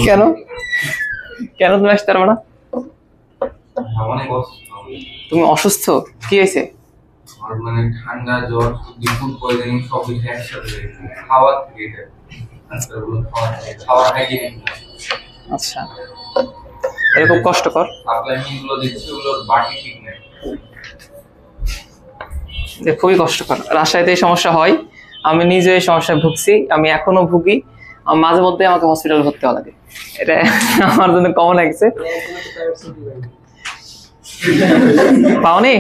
কেন কেন তুমি আসতে পারবে না? তুমি অসুস্থ? কি হয়েছে? মানে ঠান্ডা, জ্বর, ফুড পয়জনিং সব কিছু একসাথে, খাওয়া থেকে আচ্ছা, এরকম কষ্টকর? সাপ্লাইমেন্টগুলো দিচ্ছে, ওগুলোর বাকি ঠিক নেই। খুবই কষ্টকর। রাজশাহীতে এই সমস্যা হয়, আমি নিজে এই সমস্যায় ভুগছি, আমি এখনো ভুগি। মাঝে মধ্যে আমাকে হসপিটালে ভর্তি হওয়া লাগে, এটা আমার জন্য কমন লাগছে। পাওনি?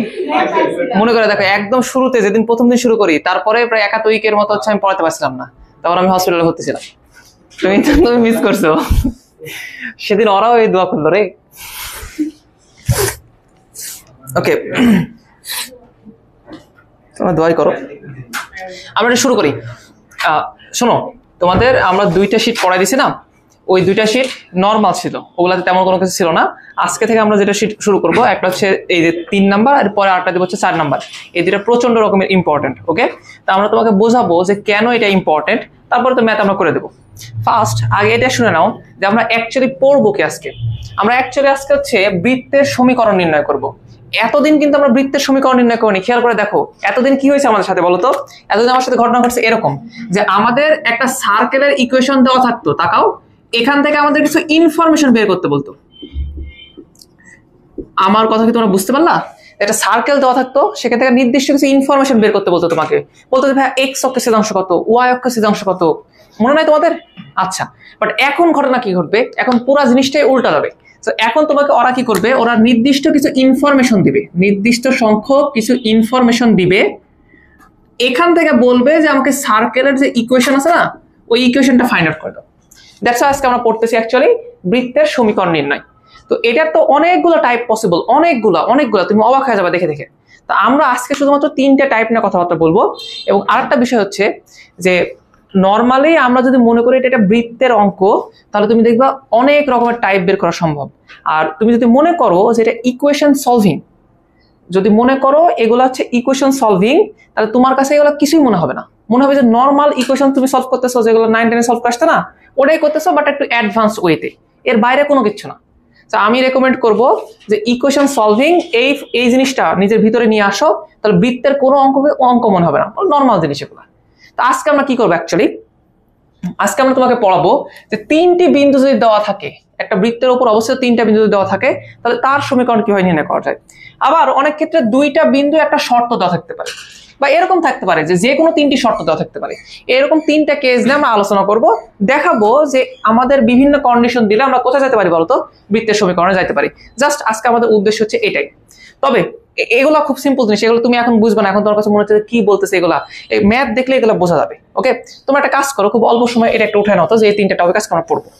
মনে করে দেখো, একদম শুরুতে যেদিন প্রথম দিন শুরু করি, তারপরে প্রায় 1 উইকের মতো হচ্ছে আমি পড়াতে পারছিলাম না, তখন আমি হসপিটালে ভর্তি ছিলাম। তুমি মিস করছো সেদিন, ওরাও এই দোয়া করলো রে। ওকে, তোমরা দোয়াই করো। আমরা এটা শুরু করি। শোনো, তোমাদের আমরা 2টা শিট পড়াই দিছি না, ওই 2টা শিট নর্মাল ছিল, ওগুলাতে তেমন কোনো কিছু ছিল না। আজকে থেকে আমরা যেটা শিট শুরু করবো, একটা হচ্ছে এই যে 3 নাম্বার, আর পরে আরেকটা দিব হচ্ছে 4 নাম্বার। এই 2টা প্রচন্ড রকমের ইম্পর্টেন্ট। ওকে, তা আমরা তোমাকে বোঝাবো যে কেন এটা ইম্পর্টেন্ট, তারপরে তো ম্যাথ আমরা করে দেবো। ফার্স্ট আগে এটা শুনে নাও যে আমরা অ্যাকচুয়ালি পড়বো কি আজকে। আমরা অ্যাকচুয়ালি আজকে হচ্ছে বৃত্তের সমীকরণ নির্ণয় করব। এতদিন কিন্তু আমরা বৃত্তের সমীকরণ নির্ণয় করিনি। খেয়াল করে দেখো, এতদিন কি হয়েছে আমাদের সাথে বলো তো? এতদিন আমার সাথে ঘটনা ঘটছে এরকম যে আমাদের একটা সার্কেলের ইকুয়েশন দেওয়া থাকতো, তাকাও, এখান থেকে আমাদের কিছু ইনফরমেশন বের করতে বলতো। আমার কথা কি তোমরা বুঝতে পারলা? একটা সার্কেল দেওয়া থাকতো, সেখান থেকে নির্দিষ্ট কিছু ইনফরমেশন বের করতে বলতো তোমাকে। বলতো যে ভাই এক্স অক্ষের ছেদাংশ কত, ওয়াই অক্ষের ছেদাংশ কত, মনে নাই তোমাদের? আচ্ছা, বাট এখন ঘটনা কি ঘটবে? এখন পুরো জিনিসটাই উল্টা যাবে। তো এখন তোমাকে ওরা কি করবে? ওরা নির্দিষ্ট কিছু ইনফরমেশন দিবে, নির্দিষ্ট সংখ্যক কিছু ইনফরমেশন দিবে। এখান থেকে বলবে যে আমাকে সার্কেলের যে ইকুয়েশন আছে না, ওই ইকুয়েশনটা ফাইন্ড আউট করে দাও। দ্যাটস আজকে আমরা পড়তেছি অ্যাকচুয়ালি বৃত্তের সমীকরণ নির্ণয়। তো এটার তো অনেকগুলো টাইপ পসিবল, অনেকগুলা, তুমি অবাক হয়ে যাবে দেখে দেখে। তো আমরা আজকে শুধুমাত্র 3টে টাইপ নিয়ে কথাবার্তা বলবো। এবং আরেকটা বিষয় হচ্ছে যে নর্মালি আমরা যদি মনে করি এটা একটা বৃত্তের অঙ্ক, তাহলে তুমি দেখবা অনেক রকমের টাইপ বের করা সম্ভব। আর তুমি যদি মনে করো যে এটা ইকুয়েশন সলভিং, যদি মনে করো এগুলো হচ্ছে ইকুয়েশন সলভিং, তাহলে তোমার কাছে এগুলো কিছুই মনে হবে না। মনে হবে যে নর্মাল ইকুয়েশন তুমি সলভ করতেছো, যেগুলো 9 10 সলভ করতে না, ওটাই করতেছো, বাট একটু অ্যাডভান্স ওয়েতে, এর বাইরে কোনো কিছু না। তো আমি রেকমেন্ড করব যে ইকুয়েশন সলভিং এই জিনিসটা নিজের ভিতরে নিয়ে আসো, তাহলে বৃত্তের কোনো অঙ্ক মনে হবে না, নর্মাল জিনিস এগুলো। তো আজকে আমরা কি করবো অ্যাকচুয়ালি, আজকে আমরা তোমাকে পড়াবো যে 3টি বিন্দু যদি দেওয়া থাকে, একটা বৃত্তের উপর অবশ্যই 3টা বিন্দু যদি দেওয়া থাকে, তাহলে তার সমীকরণ কিভাবে নির্ণয় করা যায়। আবার অনেক ক্ষেত্রে 2টা বিন্দু একটা শর্ত দেওয়া থাকতে পারে, বা এরকম থাকতে পারে যে কোনো 3টি শর্ত দেওয়া থাকতে পারে। এরকম 3টা কেস নিয়ে আমরা আলোচনা করব, দেখাবো যে আমাদের বিভিন্ন কন্ডিশন দিলে আমরা কোথায় যেতে পারি বলতো, বৃত্তের সমীকরণে যেতে পারি। জাস্ট আজকে আমাদের উদ্দেশ্য হচ্ছে এটাই। তবে এগুলো খুব সিম্পল জিনিস, এগুলো তুমি এখন বুঝবে না, এখন তোমার কাছে মনে হচ্ছে কি বলতেছে এগুলা, এই ম্যাথ দেখলে এগুলো বোঝা যাবে। ওকে, তোমরা একটা কাজ করো, খুব অল্প সময় এটা একটা উঠে নাও তো, যে এই 3টা টপিক আজকে আমরা পড়বো।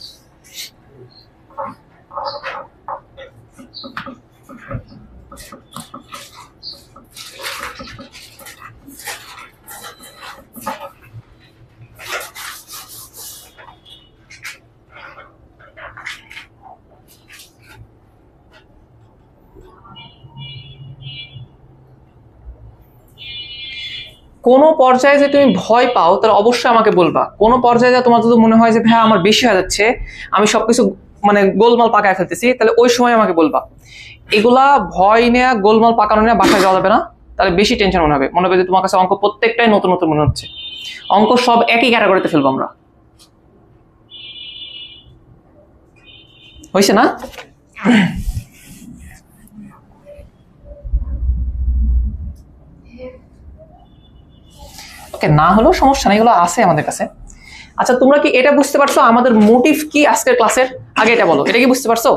কোনো পর্যায়ে যে তুমি ভয় পাও, তাহলে অবশ্যই আমাকে বলবা। কোনো পর্যায়ে তোমার যদি মনে হয় যে ভাই আমার বেশি হয়ে যাচ্ছে, আমি সবকিছু মানে গোলমাল পাকায় ফেলতেছি, তাহলে ওই সময় আমাকে বলবা। এগুলা ভয় নেয়া, গোলমাল পাকানো নেয়া বাসায় যাওয়া যাবে না, তাহলে বেশি টেনশন মনে হবে যে তোমার কাছে অঙ্ক প্রত্যেকটাই নতুন নতুন মনে হচ্ছে। অঙ্ক সব একই ক্যাটাগরিতে ফেলবো আমরা, হয়েছে না? ওকে, না হলেও সমস্যা নেই, এগুলো আছে আমাদের কাছে। আচ্ছা, তোমরা কি এটা বুঝতে পারছো আমাদের মোটিভ কি আজকের ক্লাসের? আগে এটা বলো, এটা কি বুঝতে পারছো?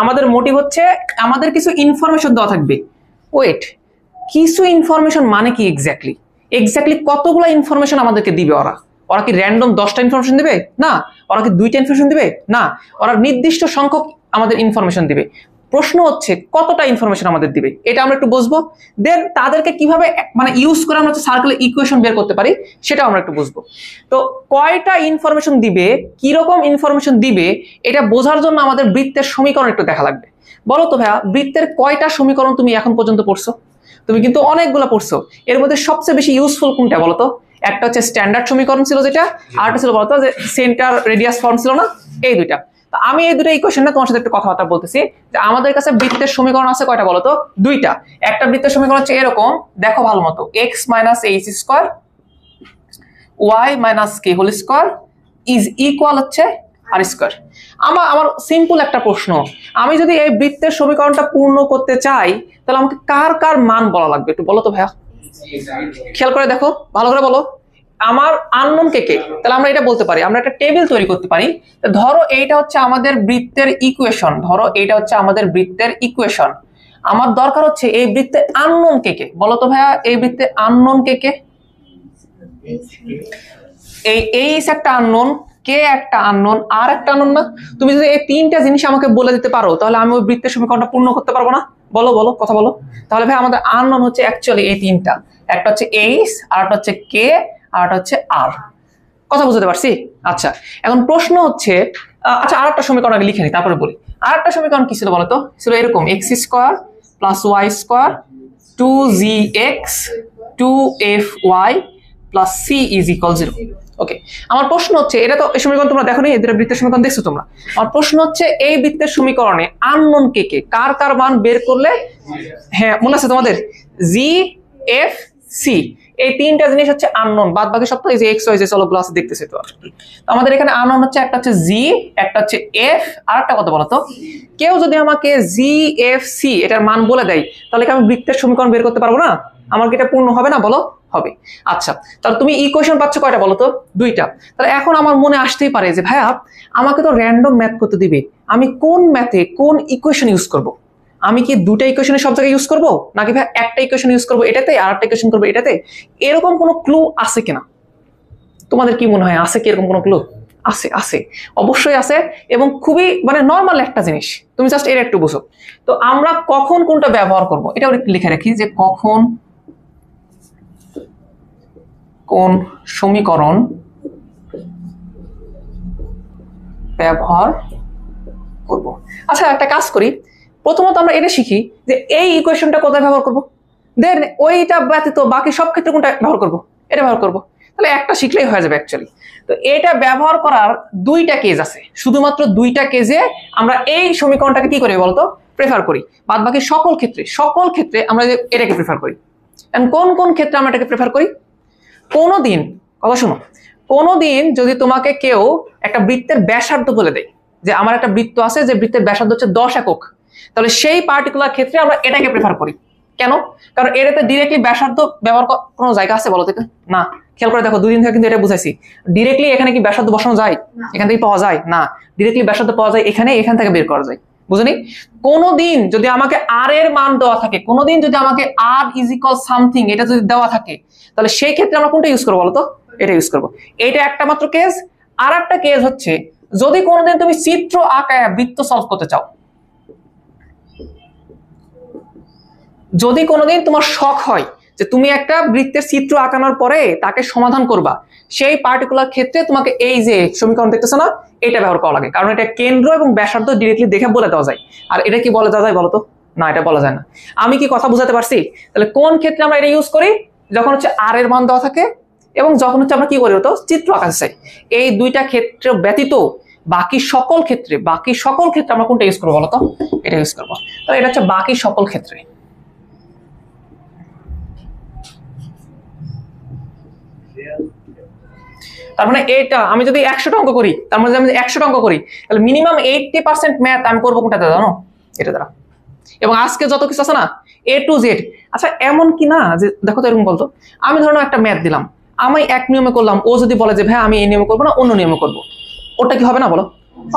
আমাদের মোটিভ হচ্ছে আমাদের কিছু ইনফরমেশন দেওয়া থাকবে। ওয়েট, কিছু ইনফরমেশন মানে কি এক্স্যাক্টলি কতগুলো ইনফরমেশন আমাদেরকে দিবে ওরা কি র্যান্ডম 10টা ইনফরমেশন দিবে? না। ওরা কি 2টা ইনফরমেশন দিবে? না। ওরা নির্দিষ্ট সংখ্যক আমাদের ইনফরমেশন দিবে। প্রশ্ন হচ্ছে কতটা ইনফরমেশন আমাদের দিবে, এটা আমরা একটু বুঝবো। দেন তাদেরকে কিভাবে মানে ইউজ করে আমরা সার্কেলের ইকুয়েশন বের করতে পারি, সেটা আমরা একটু বুঝবো। তো কয়টা ইনফরমেশন দিবে, কিরকম ইনফরমেশন দিবে, এটা বোঝার জন্য আমাদের বৃত্তের সমীকরণ একটু দেখা লাগবে। বলো তো ভাইয়া, বৃত্তের কয়টা সমীকরণ তুমি এখন পর্যন্ত পড়ছো? তুমি কিন্তু অনেকগুলো পড়ছো। এর মধ্যে সবচেয়ে বেশি ইউজফুল কোনটা বলো তো? একটা হচ্ছে স্ট্যান্ডার্ড সমীকরণ ছিল যেটা, আর একটা ছিল বলতো যে সেন্টার রেডিয়াস ফর্ম ছিল না, এই দুইটা। তো আমি এই দুটো ইকুয়েশন তোমার সাথে একটু কথাবার্তা বলতেছি যে আমাদের কাছে বৃত্তের সমীকরণ আছে কয়টা বলতো? দুইটা। একটা বৃত্তের সমীকরণ হচ্ছে এরকম, দেখো ভালো মতো, x minus H square y minus K whole square is equal হচ্ছে আর স্কোয়ার। আমার সিম্পল একটা প্রশ্ন, আমি যদি এই বৃত্তের সমীকরণটা পূর্ণ করতে চাই তাহলে আমাকে কার কার মান বলা লাগবে একটু বলো তো ভাইয়া, খেয়াল করে দেখো, ভালো করে বলো। আমার আননোন কে কে, তাহলে আমরা এটা বলতে পারি, আমরা একটা টেবিল তৈরি করতে পারি। ধরো এইটা হচ্ছে আমাদের বৃত্তের ইকুয়েশন, ধরো এইটা হচ্ছে আমাদের বৃত্তের ইকুয়েশন। আমার দরকার হচ্ছে এই বৃত্তে আননোন কে কে, বলো তো ভাইয়া এই বৃত্তে আননোন কে কে? এই এইচ একটা আননোন, কে একটা আননোন, আর একটা আননোন না? তুমি যদি এই তিনটা জিনিস আমাকে বলে দিতে পারো তাহলে আমি ওই বৃত্তের সমীকরণটা পূর্ণ করতে পারবো না? বলো বলো, কথা বলো। তাহলে ভাই আমাদের আননোন হচ্ছে অ্যাকচুয়ালি এই তিনটা, একটা হচ্ছে এইচ, আর একটা হচ্ছে কে, আর একটা হচ্ছে আর। কথা বুঝতে পারছি? আচ্ছা, এখন প্রশ্ন হচ্ছে, আচ্ছা আর একটা সমীকরণ আগে লিখে নি তারপরে বলি। আর একটা সমীকরণ কি ছিল বলতো? ছিল এরকম, X square plus Y square 2gx 2fy plus C is equal 0। Okay, আমার প্রশ্ন হচ্ছে, এটা তো এই সমীকরণ তোমরা দেখো নি, এদের বৃত্তের সমীকরণ দেখছো তোমরা। আমার প্রশ্ন হচ্ছে এই বৃত্তের সমীকরণে আননোন কে কে, কার কার মান বের করলে, হ্যাঁ মনে আছে তোমাদের, জি এফ সি, এই তিনটা জিনিস হচ্ছে আননোন, বাদ বাকি সব তো এই যে এক্স ওয়াই যে চলকগুলো আছে দেখতেছে। তো আমাদের এখানে আননোন হচ্ছে একটা হচ্ছে জি, একটা হচ্ছে এফ, আর একটা কথা বলতো, কেউ যদি আমাকে জি এফ সি এটার মান বলে দেয় তাহলে কি আমি বৃত্তের সমীকরণ বের করতে পারবো না? আমার কি এটা পূর্ণ হবে না বলো? হবে। আচ্ছা, তাহলে তুমি ইকুয়েশন পাচ্ছ কয়টা বলো তো? দুইটা। তাহলে এখন আমার মনে আসতেই পারে যে ভাইয়া আমাকে তো র্যান্ডম ম্যাথ করতে দিবে, আমি কোন ম্যাথে কোন ইকুয়েশন ইউজ করব? আমি কি দুটা ইকুয়েশনের সব জায়গায় ইউজ করব, নাকি ভাই একটা ইকুয়েশন ইউজ করব এটাতে আর একটা ইকুয়েশন করব এটাতে? এরকম কোনো ক্লু আছে কিনা? তোমাদের কি মনে হয় আছে কি এরকম কোনো ক্লু? আছে, আছে, অবশ্যই আছে, এবং খুবই মানে নর্মাল একটা জিনিস, তুমি জাস্ট এর একটু বুঝো। তো আমরা কখন কোনটা ব্যবহার করব এটাও একটু লিখে রাখি, যে কখন কোন সমীকরণ ব্যবহার করব। আচ্ছা একটা কাজ করি, প্রথমত আমরা এটা শিখি যে এই ইকুয়েশনটা কোথায় ব্যবহার করব, দেন ওইটা ব্যতীত বাকি সব ক্ষেত্রে কোনটা ব্যবহার করব, এটা ব্যবহার করব। তাহলে একটা শিখলেই হয়ে যাবে অ্যাকচুয়ালি। তো এটা ব্যবহার করার দুইটা কেস আছে, শুধুমাত্র দুইটা কেসে আমরা এই সমীকরণটাকে কি করি বলতো, প্রেফার করি। বাদ বাকি সকল ক্ষেত্রে আমরা এটাকে প্রেফার করি। কোন কোন ক্ষেত্রে আমরা এটাকে প্রেফার করি? কোনোদিন, কথা শোনো, কোনোদিন যদি তোমাকে কেউ একটা বৃত্তের ব্যাসার্ধ বলে দেয়, যে আমার একটা বৃত্ত আছে যে বৃত্তের ব্যাসার্ধ হচ্ছে 10 একক, তাহলে সেই পার্টিকুলার ক্ষেত্রে আমরা এটাকে প্রেফার করি। কেন? কারণ এটাতে ডিরেক্টলি ব্যাসার্ধ ব্যবহার কোনো জায়গা আছে বলো থেকে? না। খেয়াল করে দেখো, দুদিন থেকে কিন্তু এটা বুঝাইছি, ডিরেক্টলি এখানে কি ব্যাসার্ধ বসানো যায়? এখান থেকে পাওয়া যায় না। ডিরেক্টলি ব্যাসার্ধ পাওয়া যায় এখানে, এখান থেকে বের করা যায়, বুঝলি? কোনোদিন যদি আমাকে আর এর মান দেওয়া থাকে, কোনোদিন যদি আমাকে আর ইজ ইকুয়াল সামথিং এটা যদি দেওয়া থাকে, তাহলে সেই ক্ষেত্রে আমরা কোনটা ইউজ করবো বলতো? এটা ইউজ করবো। এটা একটা মাত্র কেস। আর একটা কেস হচ্ছে যদি কোনোদিন তুমি চিত্র আঁকায় বৃত্ত সলভ করতে চাও, যদি কোনোদিন তোমার শখ হয় যে তুমি একটা বৃত্তের চিত্র আঁকানোর পরে তাকে সমাধান করবা, সেই পার্টিকুলার ক্ষেত্রে তোমাকে এই যে সমীকরণ দেখতেছো না, এটা ব্যবহার করা লাগে। কারণ এটা কেন্দ্র এবং ব্যাসার্ধ ডিরেক্টলি দেখে বলে দেওয়া যায়। আর এটা কি বলে দেওয়া যায় বলতো? না, এটা বলা যায় না। আমি কি কথা বুঝাতে পারছি? তাহলে কোন ক্ষেত্রে আমরা এটা ইউজ করি? যখন হচ্ছে আর এর মান দেওয়া থাকে এবং যখন হচ্ছে আমরা কি করি হতো, চিত্র আঁকাতে চাই। এই দুইটা ক্ষেত্রে ব্যতীত বাকি সকল ক্ষেত্রে আমরা কোনটা ইউজ করবো বলতো? এটা ইউজ করবো। তাহলে এটা হচ্ছে বাকি সকল ক্ষেত্রে। তার মানে এটা আমি যদি 100টা অঙ্ক করি, তার মানে আমি 100টা অঙ্ক করি, তাহলে মিনিমাম 80% ম্যাথ আমি করবো কোনটাতে জানো? এটা দ্বারা। এবং আজকে যত কিছু আছে না A to Z, আচ্ছা এমন কি না যে দেখো তো এরকম বলতো, আমি ধরো একটা ম্যাথ দিলাম, আমি এক নিয়মে করলাম, ও যদি বলে যে ভাই আমি এই নিয়মে করবো না অন্য নিয়মে করবো, ওটা কি হবে না বলো?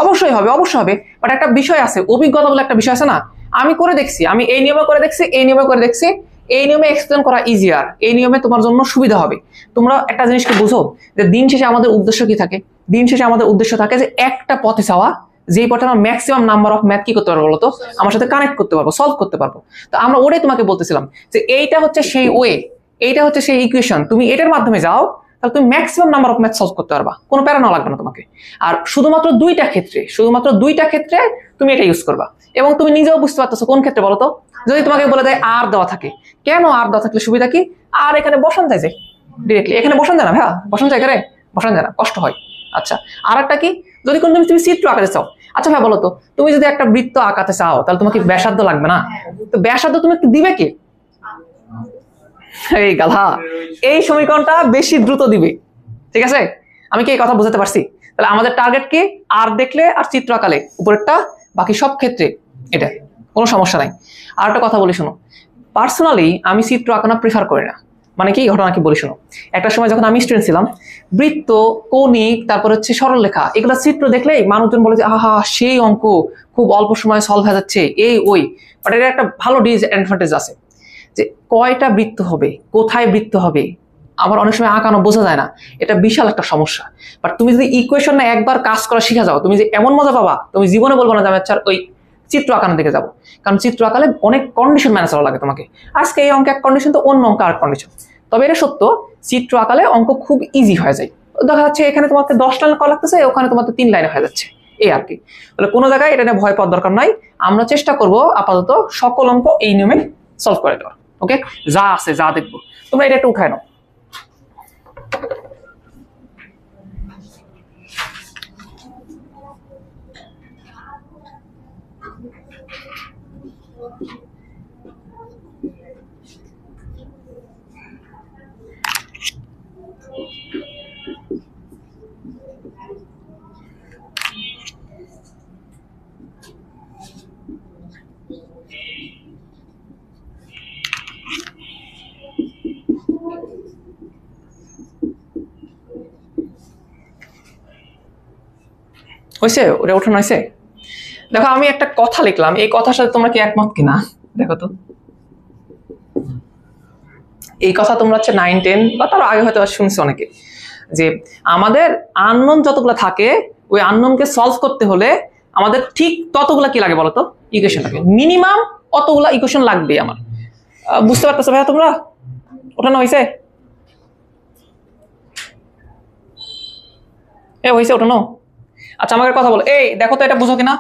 অবশ্যই হবে, অবশ্যই হবে। বাট একটা বিষয় আছে, অভিজ্ঞতা বলে একটা বিষয় আছে না। আমি করে দেখছি, আমি এই নিয়মে করে দেখছি, এই নিয়মে করে দেখছি, এই নিয়মে এক্সপ্লেন করা ইজিয়ার, এই নিয়মে তোমার জন্য সুবিধা হবে। তোমরা একটা জিনিসকে বুঝো যে দিন শেষে আমাদের উদ্দেশ্য কি থাকে? দিন শেষে আমাদের উদ্দেশ্য থাকে যে একটা পথে যাওয়া, যেই পথে আমরা ম্যাক্সিমাম নাম্বার অফ ম্যাথ কি করতে পারবো বলতো, আমার সাথে কানেক্ট করতে পারবো, সলভ করতে পারবো। তো আমরা ওটাই তোমাকে বলতেছিলাম যে এইটা হচ্ছে সেই ওয়ে, এইটা হচ্ছে সেই ইকুয়েশন, তুমি এটার মাধ্যমে যাও তাহলে তুমি maximum number of math solve করতে পারবা, কোনো প্যারা নেওয়া লাগবে না তোমাকে। আর শুধুমাত্র দুইটা ক্ষেত্রে তুমি এটা ইউজ করবা। এবং তুমি নিজেও বুঝতে পারতেছো কোন ক্ষেত্রে বলতো, যদি তোমাকে বলে দেয় আর দেওয়া থাকে, কেন আর দেওয়া থাকলে সুবিধা কি? আর এখানে বসান যায় যে ডিরেক্টলি এখানে বসান যায় না ভাইয়া, বসান যায় এখানে, বসান যায় না, কষ্ট হয়। আচ্ছা, আর একটা কি, যদি কোনো তুমি চিত্র আঁকাতে চাও, আচ্ছা ভাই বলো তো, তুমি যদি একটা বৃত্ত আঁকাতে চাও তাহলে তোমার কি ব্যাসার্ধ লাগবে না? তো ব্যাসার্ধ তুমি একটু দিবে কি? এই গাধা, এই সমীকরণটা বেশি দ্রুত দিবে। ঠিক আছে, আমি কি এই কথা বুঝাতে পারছি? তাহলে আমাদের টার্গেট কি, আর দেখলে আর চিত্র আঁকালে উপরেরটা, বাকি সব ক্ষেত্রে এটা কোনো সমস্যা নাই। আর একটা কথা বলি শোনো, পার্সোনালি আমি চিত্র আঁকানো প্রিফার করি না। মানে কি ঘটনা কি বলি শোনো, একটা সময় যখন আমি স্টুডেন্ট ছিলাম, বৃত্ত, কৌণিক, তারপর হচ্ছে সরলরেখা, এগুলো চিত্র দেখলেই মানুষজন বলে যে আহা সেই অঙ্ক খুব অল্প সময়ে সলভ হয়ে যাচ্ছে এই ওই। বাট এর একটা ভালো ডিসঅ্যাডভান্টেজ আছে, যে কয়টা বৃত্ত হবে, কোথায় বৃত্ত হবে, আবার অনেক সময় আঁকানো বোঝা যায় না, এটা বিশাল একটা সমস্যা। বাট তুমি যদি ইকুয়েশন না একবার কাজ করা শিখা যাও, তুমি যে এমন মজা পাবা, তুমি জীবনে বলবো না যে আমি আচ্ছা ওই চিত্র আঁকানোর দিকে যাবো। কারণ চিত্র আঁকালে অনেক কন্ডিশন ম্যানেজ করা লাগে তোমাকে, আজকে এই অঙ্ক এক কন্ডিশন, তো অন্য অঙ্ক আর কন্ডিশন। তবে এটা সত্য, চিত্র আঁকালে অঙ্ক খুব ইজি হয়ে যায়। দেখা যাচ্ছে এখানে তোমাকে 10 লাইন করা লাগতেছে, ওখানে তোমাকে 3 লাইনে হয়ে যাচ্ছে, এই আর কি। তাহলে কোনো জায়গায় এটা নিয়ে ভয় পাওয়ার দরকার নাই। আমরা চেষ্টা করব আপাতত সকল অঙ্ক এই নিয়মে সলভ করে দেওয়ার। ওকে, যা আছে যা দেখবো, তোমরা এটা একটু উঠায় নাও। হয়েছে, ওটা উঠানো হয়েছে। দেখো আমি একটা কথা লিখলাম, এই কথার সাথে তোমরা কি একমত কিনা দেখো তো। এই কথা তোমরা হচ্ছে 9, 10 বা তার আগে হয়তো শুনছো অনেকে, যে আমাদের আননোন যতগুলো থাকে, ওই আননোনকে সলভ করতে হলে আমাদের ঠিক ততগুলা কি লাগে বলতো, ইকুয়েশন লাগে। মিনিমাম অতগুলা ইকুয়েশন লাগবে আমার। বুঝতে পারতেছো ভাইয়া তোমরা? ওঠানো হয়েছে? হয়েছে ওঠানো? আচ্ছা আমাকে কথা বলো, এই দেখো তো এটা বুঝো কিনা,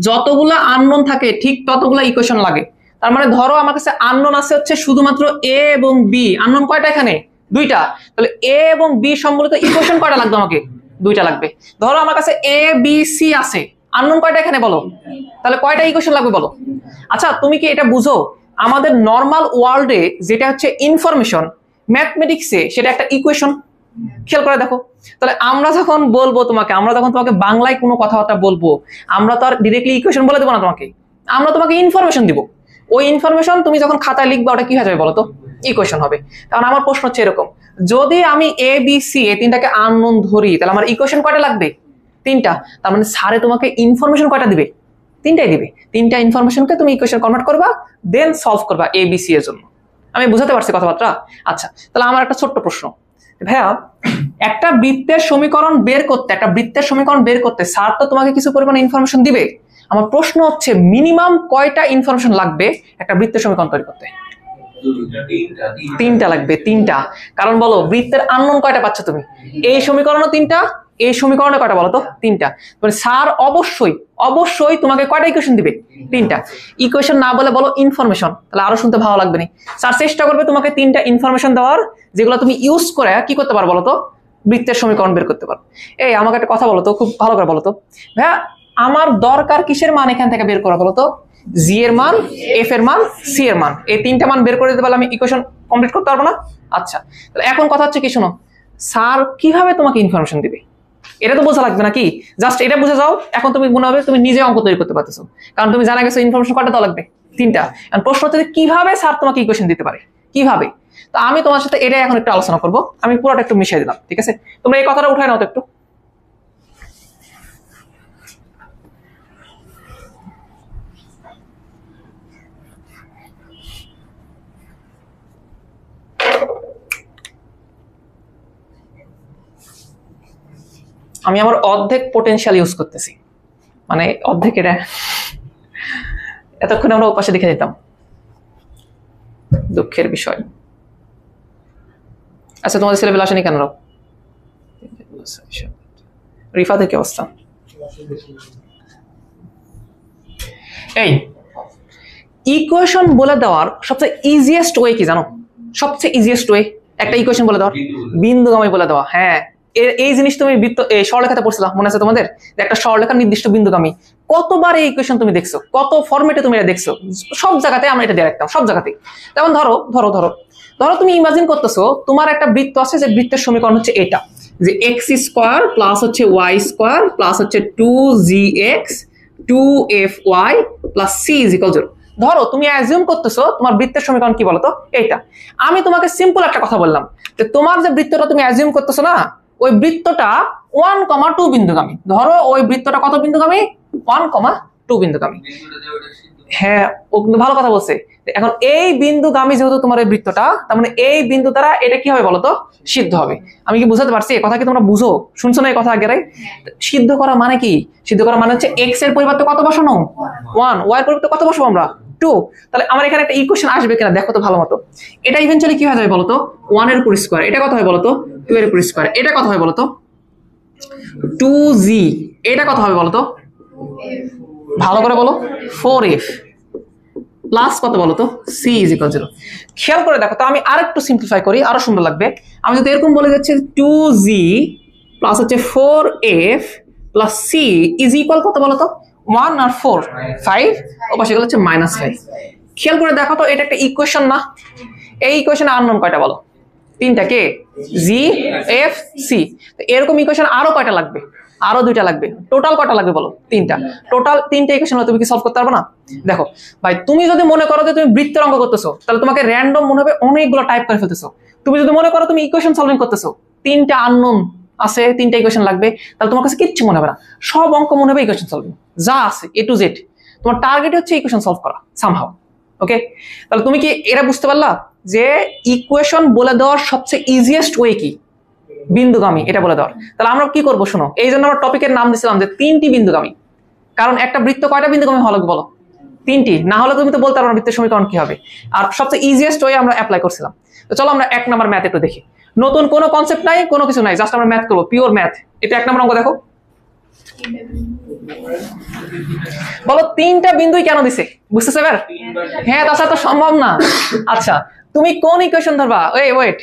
যতগুলা আননোন থাকে ঠিক ততগুলা ইকুয়েশন লাগে। তার মানে ধরো আমার কাছে আননোন আছে হচ্ছে শুধুমাত্র এ এবং বি। আননোন কয়টা এখানে? 2টা। তাহলে এ এবং বি সম্বলিত ইকুয়েশন কয়টা লাগবে আমাকে? 2টা লাগবে। ধরো আমার কাছে এ বি সি আছে, আননোন কয়টা এখানে বলো, তাহলে কয়টা ইকুয়েশন লাগবে বলো। আচ্ছা তুমি কি এটা বুঝো, আমাদের নর্মাল ওয়ার্ল্ডে যেটা হচ্ছে ইনফরমেশন, ম্যাথমেটিক্সে সেটা একটা ইকুয়েশন। খেয়াল করে দেখো, তাহলে আমরা যখন বলবো তোমাকে, আমরা যখন তোমাকে বাংলায় কোনো কথাবার্তা বলবো, আমরা তো আর ডিরেক্টলি ইকুয়েশন বলে দেবো না তোমাকে, আমরা তোমাকে ইনফরমেশন দিব। ওই ইনফরমেশন তুমি যখন খাতায় লিখবা ওটা কি হয়ে যাবে বলো তো, ইকুয়েশন হবে। কারণ আমার প্রশ্ন হচ্ছে এরকম, যদি আমি এ বি সি এই 3টাকে আননোন ধরি, তাহলে আমার ইকুয়েশন কয়টা লাগবে? 3টা। তার মানে স্যারে তোমাকে ইনফরমেশন কয়টা দিবে? 3টাই দিবে। 3টা ইনফরমেশনকে তুমি ইকুয়েশন কনভার্ট করবা, দেন সলভ করবা এ বি সি এর জন্য। আমি বুঝাতে পারছি কথাবার্তা? আচ্ছা তাহলে আমার একটা ছোট্ট প্রশ্ন, ভাইয়া একটা বৃত্তের সমীকরণ বের করতে স্যার তো তোমাকে কিছু পরিমাণ ইনফরমেশন দিবে। আমার প্রশ্ন হচ্ছে মিনিমাম কয়টা ইনফরমেশন লাগবে একটা বৃত্তের সমীকরণ তৈরি করতে? 3টা লাগবে। 3টা। কারণ বলো বৃত্তের আননোন কয়টা পাচ্ছ তুমি? এই সমীকরণও 3টা, এই সমীকরণে কয়টা বলো তো? 3টা। মানে স্যার অবশ্যই তোমাকে কয়টা ইকুয়েশন দিবে? 3টা। ইকুয়েশন না বলে বলো ইনফরমেশন, তাহলে আরো শুনতে ভালো লাগবে না। স্যার চেষ্টা করবে তোমাকে 3টা ইনফরমেশন দেওয়ার, যেগুলো তুমি ইউজ করে কি করতে পারো বলো তো, বৃত্তের সমীকরণ বের করতে পারো। এই আমাকে একটা কথা বলো তো, খুব ভালো করে বলো তো ভাইয়া, আমার দরকার কিসের মান এখান থেকে বের করা বলো তো? জি এর মান, এফ এর মান, সি এর মান, এই 3টা মান বের করে দিতে পারলে আমি ইকুয়েশন কমপ্লিট করতে পারবো না? আচ্ছা তাহলে এখন কথা হচ্ছে কি শোনো, স্যার কিভাবে তোমাকে ইনফরমেশন দিবে এটা তো বোঝা লাগবে নাকি? জাস্ট এটা বুঝে যাও, এখন তুমি মনে হবে তুমি নিজে অঙ্ক তৈরি করতে পারতেছো, কারণ তুমি জানা গেছো ইনফরমেশন কয়টা দেওয়া লাগবে? 3টা। এখন প্রশ্ন হচ্ছে কিভাবে স্যার তোমাকে ইকুয়েশন দিতে পারে, কিভাবে? তো আমি তোমার সাথে এটা এখন একটু আলোচনা করবো, আমি পুরোটা একটু মিশিয়ে দিলাম, ঠিক আছে? তোমরা এই কথাটা উঠায় নাও তো একটু। আমি আমার অর্ধেক পোটেনশিয়াল ইউজ করতেছি, মানে অর্ধেক, এটা এতক্ষণ আমরা ওপাশে দেখে দিতাম, দুঃখের বিষয়। আচ্ছা তোমাদের ছেলেবেলা আসেনি কেন? রিফাতের কি অবস্থা? এই ইকুয়েশন বলে দেওয়ার সবচেয়ে ইজিয়েস্ট ওয়ে কি জানো? সবচেয়ে ইজিয়েস্ট ওয়ে একটা ইকুয়েশন বলে দাও, বিন্দুগামী বলে দেওয়া। হ্যাঁ, এই জিনিস তুমি সরলরেখাতে পড়ছিলাম, মনে আছে তোমাদের? একটা সরলরেখার নির্দিষ্ট বিন্দুগামী। কতবার এই ইকুয়েশন তুমি দেখছো, কত ফরম্যাটে তুমি এটা দেখছো, সব জায়গাতে আমরা এটা দিয়ে রাখতাম, সব জায়গাতেই। যেমন ধরো ধরো ধরো ধরো তুমি ইমাজিন করতেছো তোমার একটা বৃত্ত আছে, যে বৃত্তের সমীকরণ হচ্ছে এটা, যে এক্স স্কোয়ার প্লাস হচ্ছে ওয়াই স্কোয়ার প্লাস হচ্ছে 2gx 2fy plus c is equal 0। ধরো তুমি অ্যাজিউম করতেছো তোমার বৃত্তের সমীকরণ কি বলতো, এইটা। আমি তোমাকে সিম্পল একটা কথা বললাম, যে তোমার যে বৃত্তটা তুমি অ্যাজিউম করতেছো না, ওই বৃত্তটা 1,2 বিন্দুগামী। ধরো ওই বৃত্তটা কত বিন্দুগামী? 1,2 বিন্দুগামী। হ্যাঁ, ও কিন্তু ভালো কথা বলছে। এখন এই বিন্দুগামী যেহেতু তোমার এই বৃত্তটা, তার মানে এই বিন্দু দ্বারা এটা কি হবে বলতো, সিদ্ধ হবে। আমি কি বুঝাতে পারছি? এই কথা কি তোমরা বুঝো? শুনছো না এই কথা আগেরাই? সিদ্ধ করা মানে কি? সিদ্ধ করা মানে হচ্ছে এক্স এর পরিবর্তে কত বসানো? 1, ওয়াই এর পরিবর্তে কত বসাবো আমরা? 2। তাহলে আমার এখানে একটা ইকুয়েশন আসবে কিনা দেখো তো ভালো মতো। এটা ইভেন্চুয়ালি কি হয়ে যাবে বলতো, 1 এর উপর স্কয়ার। এটা কত হয় বলতো, 2 এর উপর স্কয়ার। এটা কত হয় বলতো, 2g। এটা কত হবে বলতো, ভালো করে বলো, 4f প্লাস কত বলতো, c ইজ ইকুয়াল 0। খেয়াল করে দেখো তো, আমি আরেকটু সিম্পলিফাই করি, আরো সুন্দর লাগবে। আমি যদি এরকম বলে যাচ্ছি 2g প্লাস হচ্ছে 4f plus c is equal কত বলতো, 1 আর 4 5, ও পাশে গেলে হচ্ছে -5। খেয়াল করে দেখো তো, এটা একটা ইকুয়েশন না? এই ইকুয়েশনে আননোন কয়টা বলো? 3টা। কে? g f c। এরকম ইকুয়েশন আরো কয়টা লাগবে? আরো 2টা লাগবে। টোটাল কয়টা লাগবে বলো? 3টা। টোটাল 3টা ইকুয়েশন হলে তুমি কি সলভ করতে পারবে না? দেখো ভাই, তুমি যদি মনে করো যে তুমি বৃত্তের অঙ্ক করতেছো, তাহলে তোমাকে র্যান্ডম মনে হবে অনেকগুলো টাইপ করে ফেলতেছো। তুমি যদি মনে করো তুমি ইকুয়েশন সলভিং করতেছো, 3টা আননোন আছে, 3টা ইকুয়েশন লাগবে, তাহলে তোমার কাছে কিচ্ছু মনে হবে না। সব অঙ্ক মনে হবে ইকুয়েশন সলভিং, যা আছে A to Z। তোমার টার্গেট হচ্ছে ইকুয়েশন সলভ করা সামহাউ। ওকে, তাহলে তুমি কি এটা বুঝতে পারলা যে ইকুয়েশন বলে দেওয়ার সবচেয়ে ইজিয়েস্ট ওয়ে কি? বিন্দুগামী, এটা বলে দেওয়ার। তাহলে আমরা কি করবো শোনো, এই জন্য আমরা টপিকের নাম দিয়েছিলাম যে 3টি বিন্দুগামী। কারণ একটা বৃত্ত কয়টা বিন্দুগামী হলো বলো? 3টি। না হলে তুমি তো বলতে পারো না বৃত্তের সমীকরণ কি হবে। আর সবচেয়ে ইজিয়েস্ট ওয়ে আমরা অ্যাপ্লাই করছিলাম। তো চলো আমরা 1 নাম্বার ম্যাথ একটু দেখি। নতুন কোনো কনসেপ্ট নাই, কোনো কিছু নাই, জাস্ট আমরা ম্যাথ করবো, পিওর ম্যাথ। এটা 1 নাম্বার অঙ্ক দেখো। বলো 3টা বিন্দুই কেন দিছে, বুঝতেছো এবার? হ্যাঁ, তাছাড়া তো সম্ভব না। আচ্ছা, তুমি কোন ইকুয়েশন ধরবা? ওয়েট,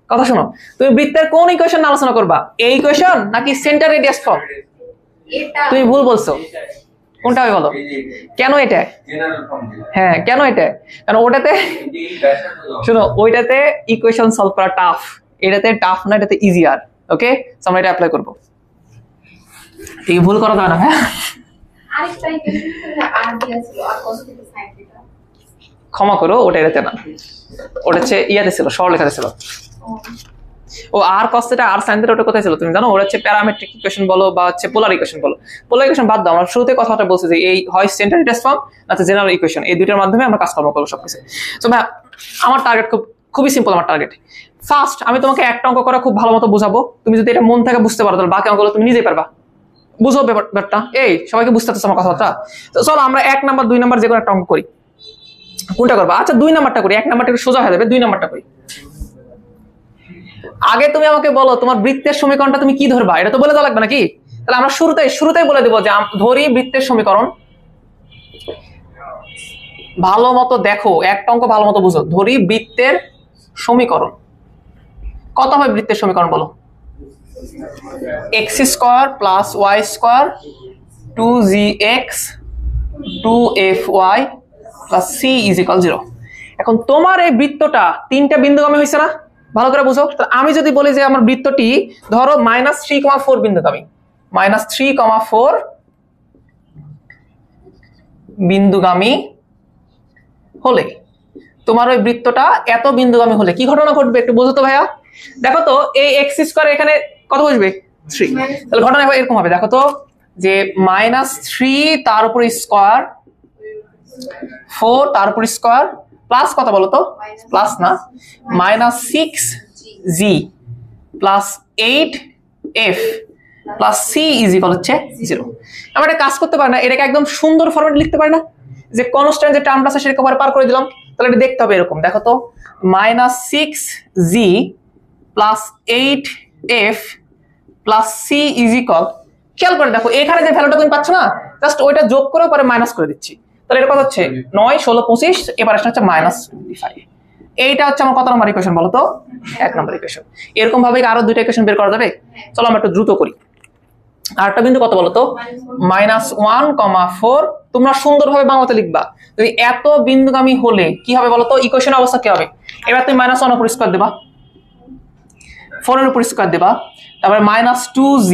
কথা শোনো। তুমি বৃত্তের কোন ইকুয়েশন আলোচনা করবা? এই ইকুয়েশন নাকি সেন্টার রেডিয়াস ফর্ম? তুমি ভুল বলছো। কোনটা হবে বলো? কেন এটা? হ্যাঁ, কেন এটা? কারণ ওটাতে শোনো, ওইটাতে ইকুয়েশন সলভ করা টাফ, এটাতে টাফ না, এটাতে ইজিয়ার। ওকে, সো আমরা এটা অ্যাপ্লাই করব। ঠিক, ভুল করা যাবে না। হ্যাঁ, আরেকটা ইকুয়েশন আর দিয়া ছিল, আর cos θ sin θ। ক্ষমা করো, ওটা এটাতে না, ওটা হচ্ছে ইয়াতে ছিল, সরলরেখাতে ছিল। ও আর cos θ আর sin θ ওটা কোথায় ছিল তুমি জানো? ওটা হচ্ছে প্যারামেট্রিক ইকুয়েশন বলো বা হচ্ছে পোলার ইকুয়েশন বলো। পোলার ইকুয়েশন বাদ দাও, আমরা শুরুতে কথাটা বলছি যে এই হয় সেন্টার রেডিয়াস ফর্ম না জেনারেল ইকুয়েশন, এই দুইটার মাধ্যমে আমরা কাজকর্ম করবো সবকিছু। তো ভাই, আমার টার্গেট খুবই সিম্পল। আমার টার্গেট ফার্স্ট, আমি তোমাকে একটা অঙ্ক করা খুব ভালো মতো বুঝাবো। তুমি যদি এটা মন থেকে বুঝতে পারো, তাহলে বাকি অঙ্কগুলো তুমি নিজেই পারবা। বুঝো ব্যাপারটা? এই সবাইকে বুঝতে পারছো আমার কথাবার্তা? তো চলো আমরা 1 নাম্বার 2 নাম্বার যে কোনো একটা অঙ্ক করি। কোনটা করবা? আচ্ছা, 2 নাম্বারটা করি। 1 নাম্বারটা একটু সোজা হয়ে যাবে, 2 নাম্বারটা করি। আগে তুমি আমাকে বলো তোমার বৃত্তের সমীকরণটা তুমি কি ধরবা, এটা তো বলে দেওয়া লাগবে নাকি? তাহলে আমরা শুরুতেই বলে দেবো যে ধরি বৃত্তের সমীকরণ। ভালো মতো দেখো, একটা অঙ্ক ভালো মতো বুঝো। ধরি বৃত্তের সমীকরণ কত হয়? বৃত্তের সমীকরণ বলো, x square plus Y square 2gx 2fy plus c is equal 0। এখন তোমার এই বৃত্তটা 3টা বিন্দুগামী হয়েছে না? ভালো করে বুঝো। আমি যদি বলি যে আমার বৃত্তটি ধরো -3,4 বিন্দুগামী, -3,4 বিন্দুগামী হলে তোমার ওই বৃত্তটা এত বিন্দুগামী হলে কি ঘটনা ঘটবে একটু বোঝো তো ভাইয়া। দেখো তো, এই এক্স স্কোয়ার এখানে কত বসবে? 3। তাহলে ঘটনা এরকম হবে, দেখো তো, যে -3 তার উপর স্কোয়ার 4 তার উপর স্কোয়ার প্লাস কত বলো তো? প্লাস না, -6g plus 8f plus c is equal হচ্ছে 0। আমরা একটা কাজ করতে পারি না? এটাকে একদম সুন্দর ফরম্যাটে লিখতে পারি না? যে কনস্ট্যান্ট যে টার্মটা আছে সেটাকে পার করে দিলাম। তাহলে এটা দেখতে হবে এরকম, দেখো তো, -6g plus 8f plus c is equal. খেয়াল করে দেখো, এখানে যে ভ্যালুটা তুমি পাচ্ছ না, জাস্ট ওইটা যোগ করে পরে মাইনাস করে দিচ্ছি। তাহলে এটা কত হচ্ছে? 9, 16, 25, এবার আসছে হচ্ছে -25। এইটা হচ্ছে আমার কত নম্বর ইকুয়েশন বলো তো? 1 নম্বর ইকুয়েশন। এরকম ভাবে আরো দুইটা ইকুয়েশন বের করা যাবে। চলো আমরা একটু দ্রুত করি। আরেকটা বিন্দু কত বলো তো? -1,4। তোমরা সুন্দরভাবে বাংলাতে লিখবা। যদি এত বিন্দুগামী হলে কি হবে বলো তো? ইকুয়েশনের অবস্থা কি হবে? এবার তুমি -1 উপর স্কয়ার দেবা, 4 এর উপর স্কয়ার দেবা, তারপরে -2g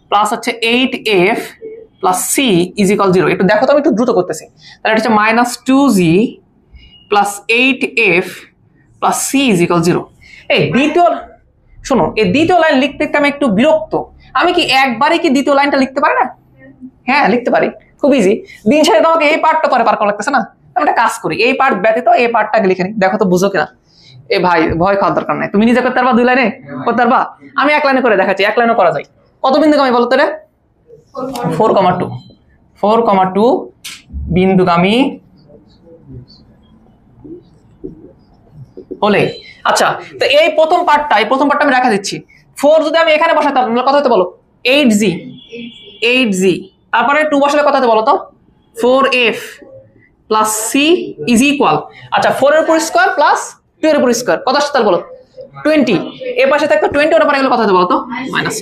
প্লাস হচ্ছে 8f plus c is equal 0। একটু দেখো তো, আমি একটু দ্রুত করতেছি। তাহলে এটা হচ্ছে -2g plus 8f plus c is equal 0। এই দ্বিতীয়, শোনো, এই দ্বিতীয় লাইন লিখতে আমি একটু বিরক্ত। আমি কি একবারে কি দ্বিতীয় লাইনটা লিখতে পারি না? হ্যাঁ লিখতে পারি, খুব ইজি। দিন শেষে তোমাকে এই পার্টটা পরে পার করা লাগতেছে না? আমি একটা কাজ করি, এই পার্ট ব্যতীত এই পার্টটাকে লিখে নিই। দেখো তো বুঝো কিনা? এ ভাই ভয় খাওয়ার দরকার নাই, তুমি নিজে করতে পারবা। 2 লাইনে করতে পারবা? আমি 1 লাইনে করে দেখাচ্ছি। 1 লাইনে করা যায়। কত বিন্দুগামী বলো তো রে? 4,2। 4,2 বিন্দুগামী হলে, আচ্ছা তো এই প্রথম পার্টটা আমি রেখা দিচ্ছি। 4 যদি আমি এখানে বসাতাম কত হতে বলো? 8g। তারপরে 2 বসালে কত হতে বলো তো? 4f plus c is equal, আচ্ছা 4 এর উপর স্কয়ার প্লাস 2 এর উপর স্কয়ার কত আসছে তাহলে বলো? 20। এর পাশে থাকবে 20, ওটা পরে গেলে কত হতে বলো তো? -20।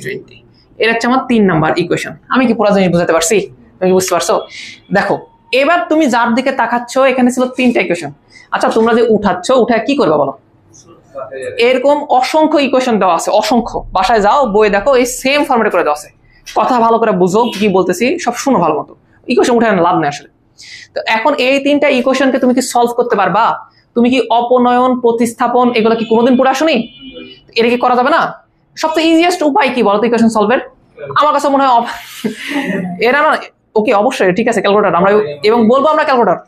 এর হচ্ছে আমার 3 নাম্বার ইকুয়েশন। আমি কি পুরো জিনিস বুঝাতে পারছি? তুমি বুঝতে পারছো? দেখো এবার তুমি যার দিকে তাকাচ্ছ, এখানে ছিল 3টা ইকুয়েশন। আচ্ছা তোমরা যে উঠাচ্ছ, উঠায় কি করবে বলো? এরকম অসংখ্য ইকুয়েশন দেওয়া আছে, অসংখ্য। বাসায় যাও, বই দেখো, এই সেম ফরম্যাটে করে দেওয়া আছে। কথা ভালো করে বুঝো, কি বলতেছি সব শুনো ভালো মতো। ইকুয়েশন উঠায় লাভ নেই আসলে। তো এখন এই 3টা ইকুয়েশনকে তুমি কি সলভ করতে পারবা? তুমি কি অপনয়ন, প্রতিস্থাপন এগুলো কি কোনোদিন পড়ে আসোনি? এটা কি করা যাবে না? সবচেয়ে ইজিয়েস্ট উপায় কি বলতো ইকুয়েশন সলভের? আমার কাছে মনে হয় এরা না, ওকে অবশ্যই ঠিক আছে ক্যালকুলেটর আমরা, এবং বলবো আমরা ক্যালকুলেটর।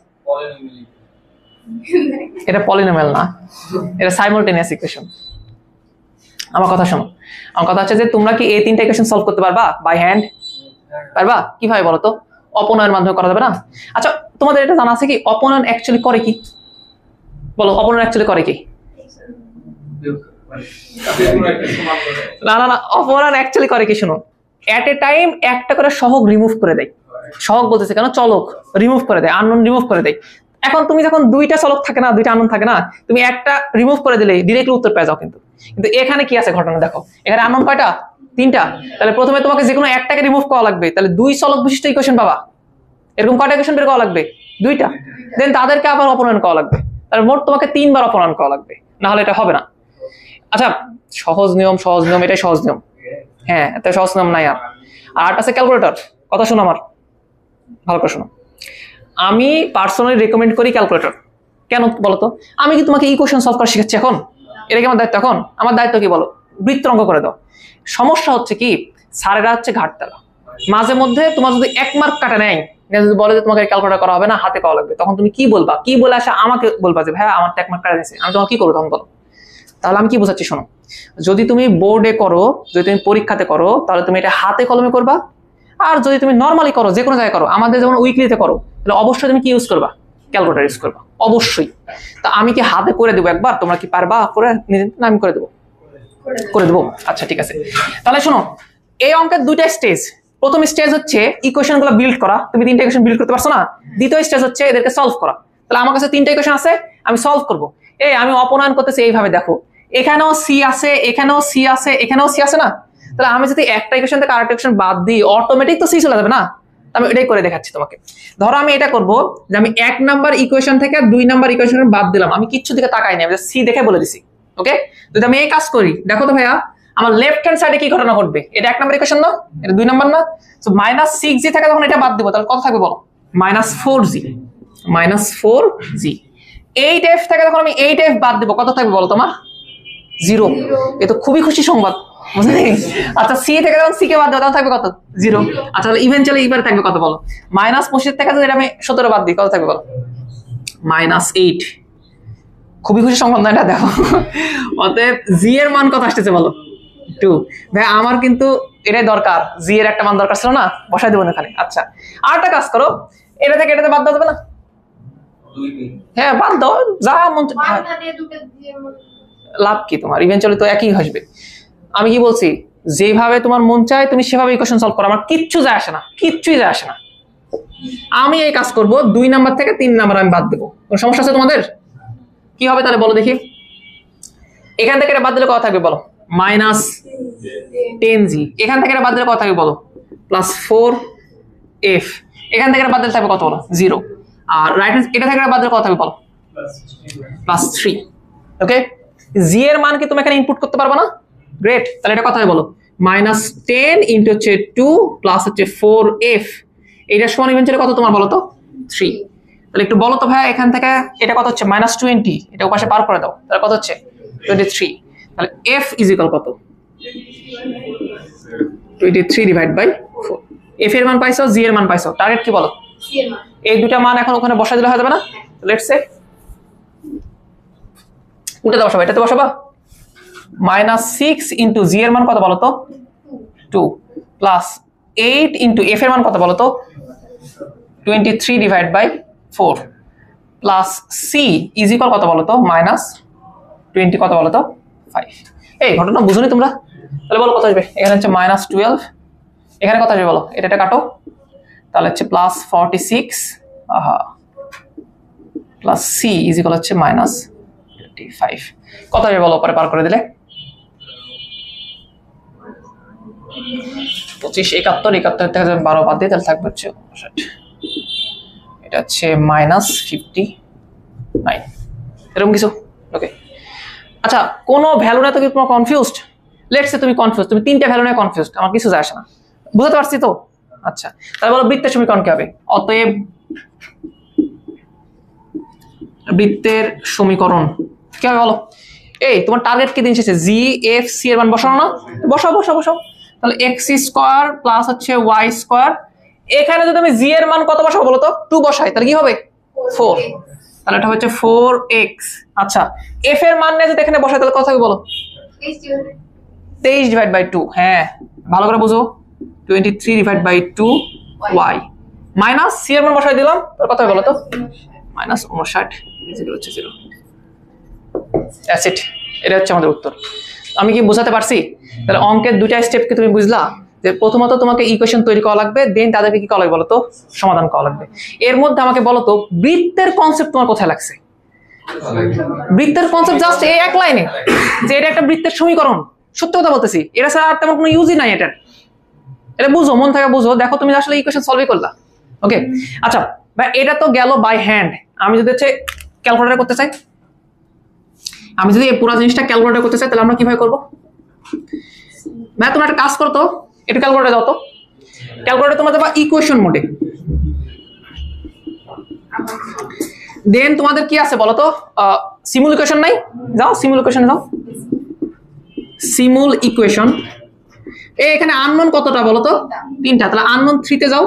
এটা পলিনোমিয়াল না, এটা সাইমালটেনিয়াস ইকুয়েশন। আমার কথা শোনো, আমার কথা হচ্ছে যে তোমরা কি এই 3টা ইকুয়েশন সলভ করতে পারবা বাই হ্যান্ড? পারবা? কিভাবে বলো তো? অপনয়নের মাধ্যমে করা যাবে না? আচ্ছা তোমাদের এটা জানা আছে কি অপনয়ন অ্যাকচুয়ালি করে কি? বলো অপনয়ন অ্যাকচুয়ালি করে কি? না, অপনয়ন অ্যাকচুয়ালি করে কি? শোনো, এট এ টাইম একটা করে সহগ রিমুভ করে দেয়। সহগ বলতেছে কেন? চলক রিমুভ করে দেয়, আননোন রিমুভ করে দেয়। এখন তুমি যখন 2টা চলক থাকে না, 2টা আননোন থাকে না, তুমি একটা রিমুভ করে দিলে ডিরেক্টলি উত্তর পেয়ে যাও। কিন্তু এখানে কি আছে ঘটনা দেখো, এখানে আননোন কয়টা? 3টা। তাহলে প্রথমে তোমাকে যে কোনো একটাকে রিমুভ করা লাগবে, তাহলে 2 চলক বিশিষ্ট ইকুয়েশন পাবা। এরকম কয়টা ইকুয়েশন বের করা লাগবে? 2টা। দেন তাদেরকে আবার অপনয়ন করা লাগবে, তাহলে মোট তোমাকে 3 বার অপনয়ন করা লাগবে, না হলে এটা হবে না। আচ্ছা সহজ নিয়ম, এটাই সহজ নিয়ম। হ্যাঁ এত সহজ নিয়ম নাই। আর আছে ক্যালকুলেটর। কথা শোনো আমার, ভালো করে শোনো। আমি পার্সোনালি রেকমেন্ড করি ক্যালকুলেটর। কেন বলতো? আমি কি তোমাকে ইকুয়েশন সলভ করা শিখাচ্ছি এখন? এটা কি আমার দায়িত্ব? এখন আমার দায়িত্ব কি বলো? বৃত্ত অঙ্ক করে দাও। সমস্যা হচ্ছে কি, স্যারেরা হচ্ছে ঘাটতারা। মাঝে মধ্যে তোমার যদি 1 মার্ক কাটা নেয়, যদি বলে যে তোমাকে ক্যালকুলেটর করা হবে না, হাতে করা লাগবে, তখন তুমি কি বলবা? কি বলে আসা আমাকে বলবা যে ভাই আমার 1 মার্ক কাটা দিয়েছে, আমি তোমাকে কি করবো তখন বলো? তাহলে আমি কি বোঝাচ্ছি শোনো, যদি তুমি বোর্ডে করো, যদি তুমি পরীক্ষাতে করো, তাহলে তুমি এটা হাতে কলমে করবা। আর যদি তুমি নর্মালি করো, যে কোনো জায়গায় করো, আমাদের যেমন উইকলিতে করো, তাহলে অবশ্যই তুমি কি ইউজ করবা? ক্যালকুলেটর ইউজ করবা অবশ্যই। তা আমি কি হাতে করে দেবো একবার? তোমরা কি পারবা করে? না আমি করে দেবো? করে দেবো। আচ্ছা ঠিক আছে, তাহলে শোনো, এই অঙ্কের 2টা স্টেজ। প্রথম স্টেজ হচ্ছে ইকুয়েশন গুলো বিল্ড করা। তুমি 3টা ইকুয়েশন বিল্ড করতে পারছো না? দ্বিতীয় স্টেজ হচ্ছে এদেরকে সলভ করা। তাহলে আমার কাছে 3টা ইকুয়েশন আছে, আমি সলভ করবো। আমি অপনয়ন করতেছি এইভাবে, দেখো এখানেও সি আছে, এখানেও সি আছে, এখানেও সি আছে না? তাহলে আমি যদি একটা ইকুয়েশন থেকে আরেকটা ইকুয়েশন বাদ দিই, অটোমেটিক তো সি চলে যাবে না? আমি এটাই করে দেখাচ্ছি তোমাকে। ধরো আমি এটা করবো যে আমি 1 নাম্বার ইকুয়েশন থেকে 2 নাম্বার ইকুয়েশন বাদ দিলাম, আমি কিচ্ছু দিকে তাকাই নি, আমি সি দেখে বলে দিছি। ওকে, যদি আমি এই কাজ করি, দেখো তো ভাইয়া আমার লেফট হ্যান্ড সাইডে কি ঘটনা ঘটবে? এটা 1 নাম্বার ইকুয়েশন না, এটা 2 নাম্বার না? সো -6g থেকে যখন এটা বাদ দিব, তাহলে কত থাকবে বলো? -4g। 4g। 8f থেকে যখন আমি 8f বাদ দিব, কত থাকবে বলো তোমার? 0। এ তো খুবই খুশি সংবাদ, বুঝলি? আচ্ছা সি থেকে যখন সি কে বাদ দেবো, তখন থাকবে কত? 0। আচ্ছা তাহলে ইভেন্চুয়ালি এইবার থাকবে কত বলো? -25 থেকে যদি আমি 17 বাদ দিই, কত থাকবে বলো? -8। খুবই খুশি সংবাদ না এটা? দেখো অতএব জি এর মান কত আসতেছে বলো? 2। ভাই আমার কিন্তু এটাই দরকার, জি এর একটা মান দরকার ছিল না, বসাই দেবো না খালি। আচ্ছা আরেকটা কাজ করো, এটা থেকে এটাতে বাদ দেওয়া যাবে না? হ্যাঁ বাদ দাও, যা মন লাভ কি তোমার? ইভেন্চুয়ালি তো একই আসবে। আমি কি বলছি, যেভাবে তোমার মন চায় তুমি সেভাবে ইকুয়েশন সলভ করো, আমার কিচ্ছু যায় আসে না, কিচ্ছুই যায় আসে না। আমি এই কাজ করব, 2 নাম্বার থেকে 3 নাম্বার আমি বাদ দেবো। কোনো সমস্যা আছে তোমাদের? কি হবে তাহলে বলো দেখি, এখান থেকে এটা বাদ দিলে কত থাকবে বলো, মাইনাস 10g। এখান থেকে এটা বাদ দিলে কত থাকবে বলো, প্লাস 4f। এখান থেকে এটা বাদ দিলে থাকবে কত বলো, 0। আর রাইট এটা থেকে এটা বাদ দিলে কত থাকবে বলো, প্লাস 3। ওকে, g এর মান কি তুমি এখানে ইনপুট করতে পারবে না? গ্রেট, তাহলে এটা কত হবে বলো, মাইনাস 10 ইন্টু হচ্ছে 2 প্লাস হচ্ছে 4f। এইটার সমান ইভেন্টুয়ালি কত তোমার বলো তো, 3। তাহলে একটু বলো তো ভাইয়া, এখান থেকে এটা কত হচ্ছে, মাইনাস 20, এটা ওপাশে পার করে দাও, তাহলে কত হচ্ছে 23। তাহলে f ইজ ইকুয়াল কত, 23 ডিভাইড বাই 4। f এর মান পাইছো, g এর মান পাইছো, টার্গেট কি বলো, এই দুটা মান এখন ওখানে বসা দিলে হয়ে যাবে না? লেটস সে উল্টে দাও সবাই, এটাতে বসাবা। মাইনাস 6 ইন্টু জি এর মান কত বলো তো, 2 প্লাস 8 ইন্টু এফ এর মান কত বলো তো, 23 divide by 4 plus C is equal কত বলো তো, মাইনাস 20 কত বলো তো, 5। এই ঘটনা বুঝুনি তোমরা? তাহলে বলো কত আসবে, এখানে হচ্ছে মাইনাস 12, এখানে কত আসবে বলো, এটা কাটো, তাহলে হচ্ছে plus 46 plus C is equal হচ্ছে মাইনাস 5। কত আসবে বলো পরে পার করে দিলে, 25 71 71 থেকে 12 বাদ দিয়ে তাহলে থাকবে হচ্ছে 59। এটা হচ্ছে মাইনাস 59, এরকম কিছু। ওকে, আচ্ছা কোনো ভ্যালু না তো কি তোমার কনফিউজড? লেটস সে তুমি কনফিউজ, তুমি তিনটা ভ্যালু নিয়ে কনফিউজড, আমার কিছু যায় আসে না, বুঝতে পারছি তো? আচ্ছা তাহলে বলো বৃত্তের সমীকরণ কি হবে? অতএব বৃত্তের সমীকরণ কি হবে বলো? এই তোমার টার্গেট কি দিন শেষে, জি এফ সি এর মান বসানো না? বসাও বসাও বসাও। তাহলে এক্স স্কোয়ার প্লাস হচ্ছে ওয়াই স্কোয়ার, এখানে যদি আমি জি এর মান কত বসাবো বলো তো, 2 বসাই, তাহলে কি হবে 4, তাহলে এটা হচ্ছে 4x। আচ্ছা এফ এর মান নিয়ে যদি এখানে বসাই তাহলে কত হবে বলো, 23 ডিভাইড বাই 2। হ্যাঁ ভালো করে বুঝো, 23 divide by 2 y minus c এর মান বসাই দিলাম, তাহলে কত হবে বলো তো, মাইনাস 59 ইকুয়াল হচ্ছে 0। দ্যাটস ইট, এটা হচ্ছে আমাদের উত্তর। আমি কি বোঝাতে পারছি? তাহলে অঙ্কের দুইটা স্টেপ কি তুমি বুঝলা, যে প্রথমত তোমাকে ইকুয়েশন তৈরি করা লাগবে, দেন তাদেরকে কি করা লাগবে বলো তো, সমাধান করা লাগবে। এর মধ্যে আমাকে বলো তো বৃত্তের কনসেপ্ট তোমার কোথায় লাগছে? বৃত্তের কনসেপ্ট জাস্ট এই এক লাইনে, যে এটা একটা বৃত্তের সমীকরণ। সত্যি কথা বলতেছি, এটা ছাড়া আর তেমন কোনো ইউজই নাই এটার। এটা বুঝো, মন থেকে বুঝো, দেখো তুমি আসলে ইকুয়েশন সলভই করলা। ওকে আচ্ছা ভাই, এটা তো গেল বাই হ্যান্ড। আমি যদি হচ্ছে ক্যালকুলেটর করতে চাই, আমি যদি এই পুরো জিনিসটা ক্যালকুলেটর করতে চাই, তাহলে আমরা কিভাবে করবো? ভাই তোমরা একটা কাজ করো তো, একটু ক্যালকুলেটর দাও তো, ক্যালকুলেটর তোমরা দেবা ইকুয়েশন মোডে। দেন তোমাদের কি আছে বলো তো, সিমুল ইকুয়েশন নাই? যাও সিমুল ইকুয়েশনে যাও, সিমুল ইকুয়েশন। এখানে আননোন কতটা বলো তো, 3টা, তাহলে আননোন 3 তে যাও।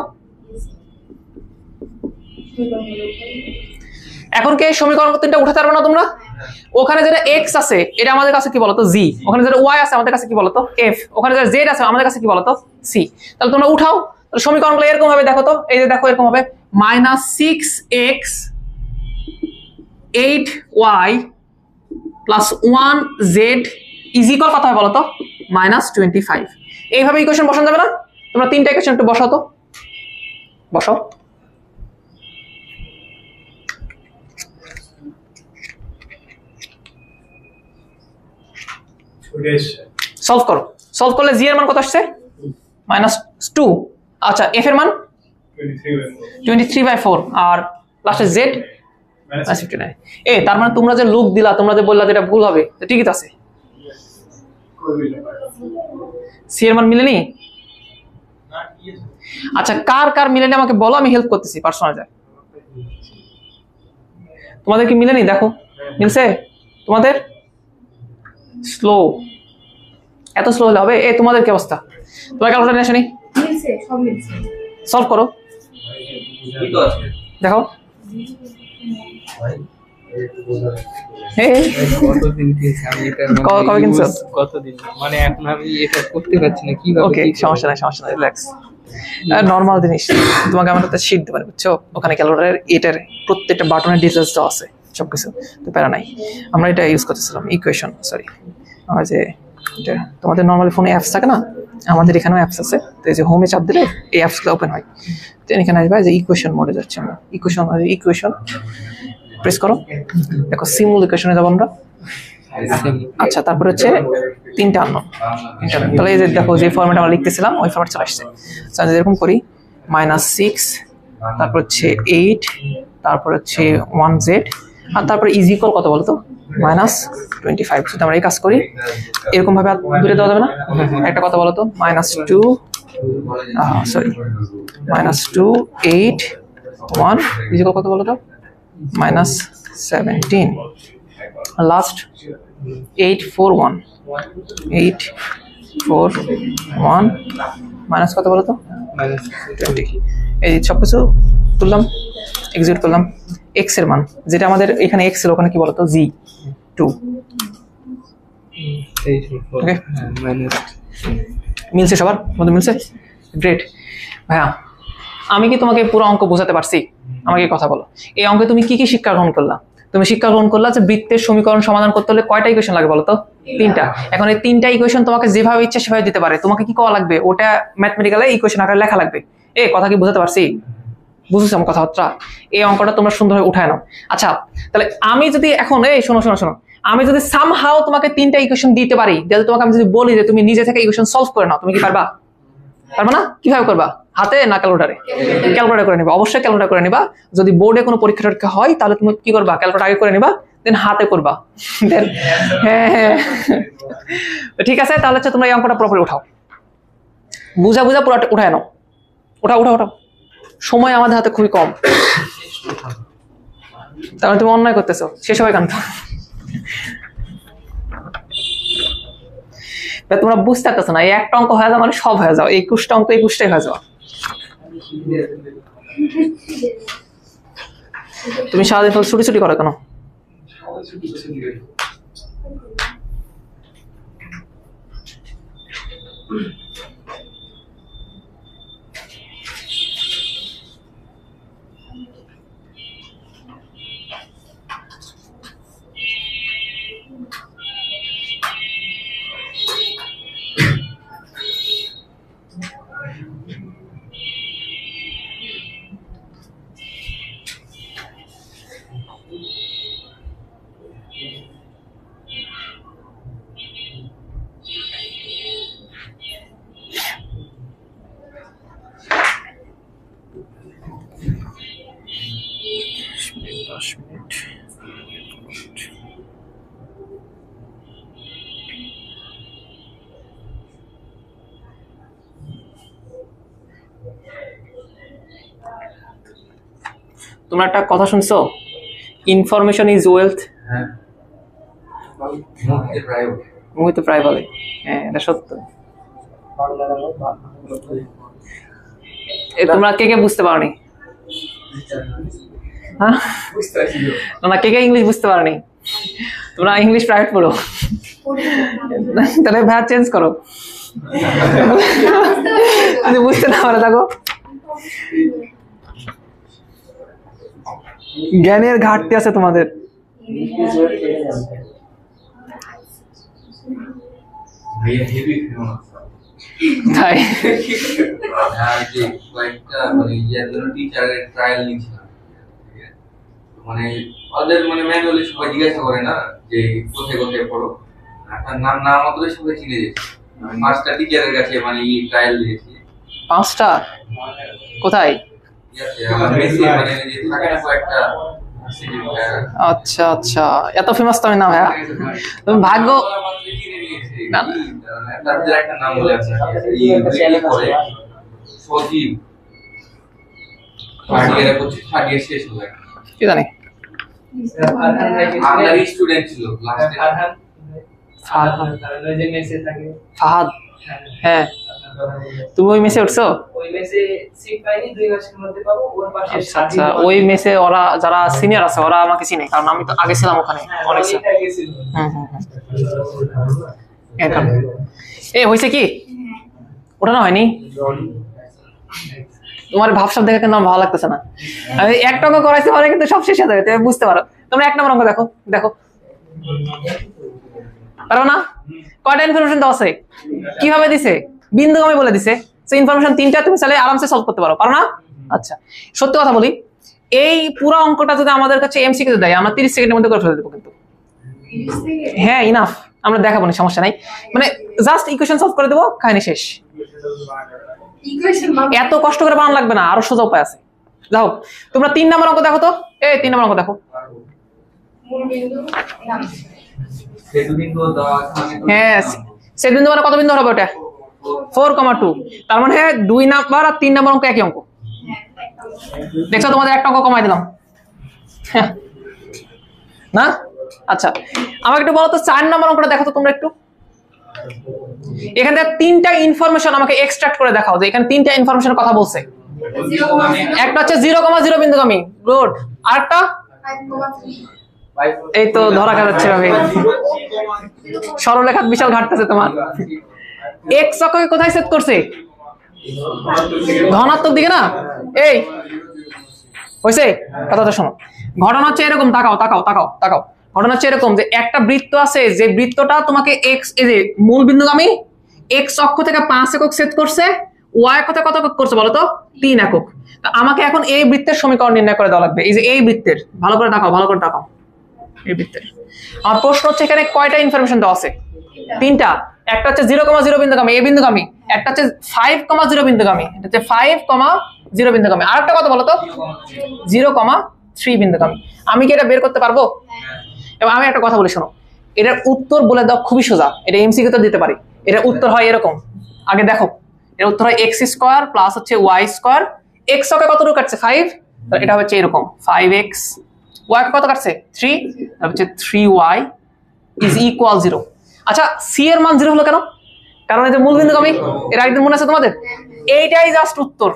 এখন কি সমীকরণ 3টা উঠাতে পারবে না তোমরা? ওখানে যেটা x আছে এটা আমাদের কাছে কি বলতো, জি। ওখানে যেটা y আছে আমাদের কাছে কি বলতো, f। ওখানে যেটা z আছে আমাদের কাছে কি বলতো, c। তাহলে তোমরা উঠাও, তাহলে সমীকরণগুলো এরকম হবে, দেখো তো, এই যে দেখো এরকম হবে, -6x 8y plus 1z is equal কত হয় বলো তো, -25। এইভাবে ইকুয়েশন বসানো যাবে না? তোমরা 3টা ইকুয়েশন একটু বসাও তো, বসাও। সলভ করো, সলভ করলে জি এর মান কত আসছে, -2। আচ্ছা এফ এর মান 23/4 আর লাস্টে জেড -59। এ তার মানে তোমরা যে লুক দিলা, তোমরা যে বললা যেটা ভুল হবে, ঠিকই তো আছে। সি এর মান মিলেনি? আচ্ছা কার কার মিলেনি আমাকে বলো, আমি হেল্প করতেছি পার্সোনাল যায়। তোমাদের কি মিলেনি? দেখো মিলছে তোমাদের? স্লো, এত স্লো হলে হবে? তোমাদের কি অবস্থা? তোমার ক্যালকুলেটর নিয়ে আসেনি? মিলছে, সব মিলছে। সলভ করো, দেখো। কবে কিনছো? কতদিন মানে এখন আমি এটা করতে পারছি না, কিভাবে? ওকে সমস্যা নাই, সমস্যা নাই, রিল্যাক্স। নরমাল জিনিস, তোমাকে আমার একটা শীট দেবেন বুঝছো, ওখানে ক্যালকুলেটরের এটার প্রত্যেকটা বাটনের ডিটেলস দেওয়া আছে সবকিছু, তো প্যারা নাই। আমরা এটা ইউজ করতেছিলাম ইকুয়েশন, সরি আমার যে এটা তোমাদের নর্মালি ফোনে অ্যাপস থাকে না, আমাদের এখানেও অ্যাপস আছে। তো এই যে হোমে চাপ দিলে এই অ্যাপসগুলো ওপেন হয়। তো এখানে আসবে যে ইকুয়েশন মোডে যাচ্ছে আমরা, ইকুয়েশন প্রেস করো, দেখো সিম্বল ইকুয়েশনে যাবো আমরা। আচ্ছা, তারপর হচ্ছে 3টা আননোন, তাহলে এই যে দেখো যে ফরম্যাট আমরা লিখতেছিলাম ওই ফরম্যাট চলে আসছে। যদি এরকম করি -6, তারপর হচ্ছে 8, তারপর হচ্ছে 1z, আর তারপর ইজ ইকুয়াল কত বলতো -25। যদি আমরা এই কাজ করি এরকম ভাবে দূরে দেওয়া যাবে না? একটা কথা বলতো -2 সরি -2 8 1 ইজ ইকুয়াল কত বলতো -17। লাস্ট 8 4 1 8 4 1 মাইনাস কত বলতো -20। এই সব কিছু তুললাম, এক্সিকিউট করলাম। এক্স এর মান যেটা আমাদের এখানে এক্স ছিল ওখানে কি বলতো g2। ওকে, মিলছে সবার মধ্যে? মিলছে, গ্রেট। ভাইয়া আমি কি তোমাকে পুরো অঙ্ক বোঝাতে পারছি? আমাকে কথা বলো, এই অঙ্কে তুমি কি কি শিক্ষা গ্রহণ করলা? তুমি শিক্ষা গ্রহণ করলা যে বৃত্তের সমীকরণ সমাধান করতে হলে কয়টা ইকুয়েশন লাগে বলো তো? 3টা। এখন এই 3টা ইকুয়েশন তোমাকে যেভাবে ইচ্ছা সেভাবে দিতে পারে, তোমাকে কি করা লাগবে? ওটা ম্যাথমেটিক্যালি ইকুয়েশন আকারে লেখা লাগবে। এই কথা কি বোঝাতে পারছি? বুঝেছো আমার কথাবার্তা? এই অঙ্কটা তোমরা সুন্দরভাবে উঠায় নাও। আচ্ছা, তাহলে আমি যদি এখন এই শোনো শোনো শোনো, আমি যদি সামহাও তোমাকে 3টা ইকুয়েশন দিতে পারি, তাহলে তোমাকে আমি যদি বলি যে তুমি নিজে থেকে ইকুয়েশন সলভ করে নাও, তুমি কি পারবা? পারবা না? কিভাবে করবা? হাতে না ক্যালকুলেটারে? ক্যালকুলেটর করে নিবা, অবশ্যই ক্যালকুলেটর করে নিবা। যদি বোর্ডে কোনো পরীক্ষা টরীক্ষা হয় তাহলে তুমি কি করবা? ক্যালকুলেটর আগে করে নিবা, দেন হাতে করবা। দেন হ্যাঁ ঠিক আছে, তাহলে হচ্ছে তোমরা এই অঙ্কটা পুরোপুরি উঠাও, বুঝা বুঝা পুরো উঠায় নাও। উঠাও উঠাও উঠাও, সময় আমাদের হাতে খুবই কম, তাহলে তুমি অন্যায় করতেছো। শেষ হবে কেন? তোমরা বুঝতে পারতেছো না, এই একটা অঙ্ক হয়ে যাও মানে সব হয়ে যাও, 21টা অঙ্ক 21টাই হয়ে যাও। তুমি সারাদিন ছুটি ছুটি করো কেন? তোমরা একটা কথা শুনছো, ইনফরমেশন ইজ ওয়েলথ। হ্যাঁ, মুই তো প্রায় বলে, হ্যাঁ এটা সত্য। তোমরা কে কে বুঝতে পারোনি? হ্যাঁ, তোমরা কে কে ইংলিশ বুঝতে পারোনি? তোমরা ইংলিশ প্রাইভেট পড়ো, তাহলে ভাষা চেঞ্জ করো। বুঝতে না পারো থাকো, জ্ঞানের ঘাটতি আছে তোমাদের। তাই মানে ওদের মানে ম্যানুয়ালি সবাই জিজ্ঞাসা করে না যে কোথায় কোথায় পড়ো, তার নাম না মতো সবাই চিনে যেত। মাস্টার টিচারের কাছে মানে এই ট্রায়াল দিয়েছি 5টা। কোথায়? আচ্ছা আচ্ছা, এত ফেমাস তো আমি না ভাইয়া, তুমি ভাগ্য না একটা নাম বলে আছে সজীব, শেষ হলো কি জানি আপনার স্টুডেন্ট ছিল লাস্টে ফাহাদ। হ্যাঁ, তুমি ওই মেসে উঠছো? ওই মেসে সিট পাইনি, 2 মাসের মধ্যে পাবো। ওর পাশে আচ্ছা আচ্ছা, ওই মেসে ওরা যারা সিনিয়র আছে ওরা আমাকে চিনে, কারণ আমি তো আগে ছিলাম ওখানে অনেক। এই হয়েছে কি ওটা না হয়নি? তোমার ভাবসাব দেখে কিন্তু আমার ভালো লাগতেছে না। আমি একটা অঙ্ক করাইছি মানে কিন্তু সব শেষ হয়ে যাবে, তুমি বুঝতে পারো। তোমরা 1 নম্বর অঙ্ক দেখো, দেখো পারো না? কয়টা ইনফরমেশন দেওয়া আছে, কিভাবে দিছে, বিন্দু আমি বলে দিছে। সো ইনফরমেশন 3টা, তুমি চাইলে আরামসে সলভ করতে পারো, পারো না? আচ্ছা, সত্যি কথা বলি, এই পুরো অঙ্কটা যদি আমাদের কাছে এমসিকিউ দেয় আমরা 30 সেকেন্ডের মধ্যে করে ফেলে দেবো কিন্তু। হ্যাঁ ইনাফ, আমরা দেখাবো না, সমস্যা নাই, মানে জাস্ট ইকুয়েশন সলভ করে দেবো, কাহিনী শেষ। এত কষ্ট করে বানানো লাগবে না, আরো সোজা উপায় আছে। যাও তোমরা 3 নম্বর অঙ্ক দেখো তো, 3 নম্বর অঙ্ক দেখো। হ্যাঁ সেট বিন্দু মানে কত বিন্দু হবে ওটা? 4,2। তার মানে 2 নাম্বার আর 3 নম্বর অঙ্ক একই অঙ্ক। দেখছো তোমাদের একটা অঙ্ক কমাই দিলাম না? আচ্ছা আমাকে একটু বলো তো 4 নম্বর অঙ্কটা দেখো তো তোমরা একটু। এখান থেকে 3টা ইনফরমেশন আমাকে এক্সট্রাক্ট করে দেখাও যে এখানে 3টা ইনফরমেশনের কথা বলছে। একটা হচ্ছে 0,0 বিন্দুগামী, গুড। আরেকটা এই তো ধরা যাচ্ছে ভাবে, সরলরেখা বিশাল ঘাটতেছে তোমার। এক্স অক্ষকে কোথায় সেট করছে? ধনাত্মক দিকে না? এই হইছে, কথাটা শোনো। ঘটনা হচ্ছে এরকম, তাকাও তাকাও তাকাও তাকাও। ঘটনা হচ্ছে এরকম যে একটা বৃত্ত আছে, যে বৃত্তটা তোমাকে এক্স, এই যে মূল বিন্দুগামী, এক্স অক্ষ থেকে 5 একক সেট করছে, ওয়াই অক্ষ থেকে কত একক করছে বলো তো? 3 একক। আমাকে এখন এই বৃত্তের সমীকরণ নির্ণয় করে দেওয়া লাগবে। এই যে এই বৃত্তের, ভালো করে তাকাও, ভালো করে তাকাও, এই বৃত্তের। আমার প্রশ্ন হচ্ছে এখানে কয়টা ইনফরমেশন দেওয়া আছে? 3টা। একটা হচ্ছে 0,0 বিন্দুগামী, এই বিন্দুগামী। একটা হচ্ছে 5,0 বিন্দুগামী, এটা হচ্ছে 5,0 বিন্দুগামী। আরেকটা কত বলো তো? 0,3 বিন্দুগামী। আমি কি এটা বের করতে পারবো? এবং আমি একটা কথা বলি শোনো, এটার উত্তর বলে দাও, খুবই সোজা, এটা এমসিকিউ তো দিতে পারি। এটার উত্তর হয় এরকম, আগে দেখো, এর উত্তর হয় x স্কয়ার প্লাস হচ্ছে y স্কয়ার। x অকে কত রূপ কাটছে? 5, তাহলে এটা হচ্ছে এরকম 5x, y কত কাটছে? 3, তাহলে হচ্ছে 3y ইজ ইকুয়াল 0। আচ্ছা c এর মান 0 হলো কেন? কারণ এই যে মূল বিন্দুগামী, এর একদিন মনে আছে তোমাদের? এইটাই জাস্ট উত্তর।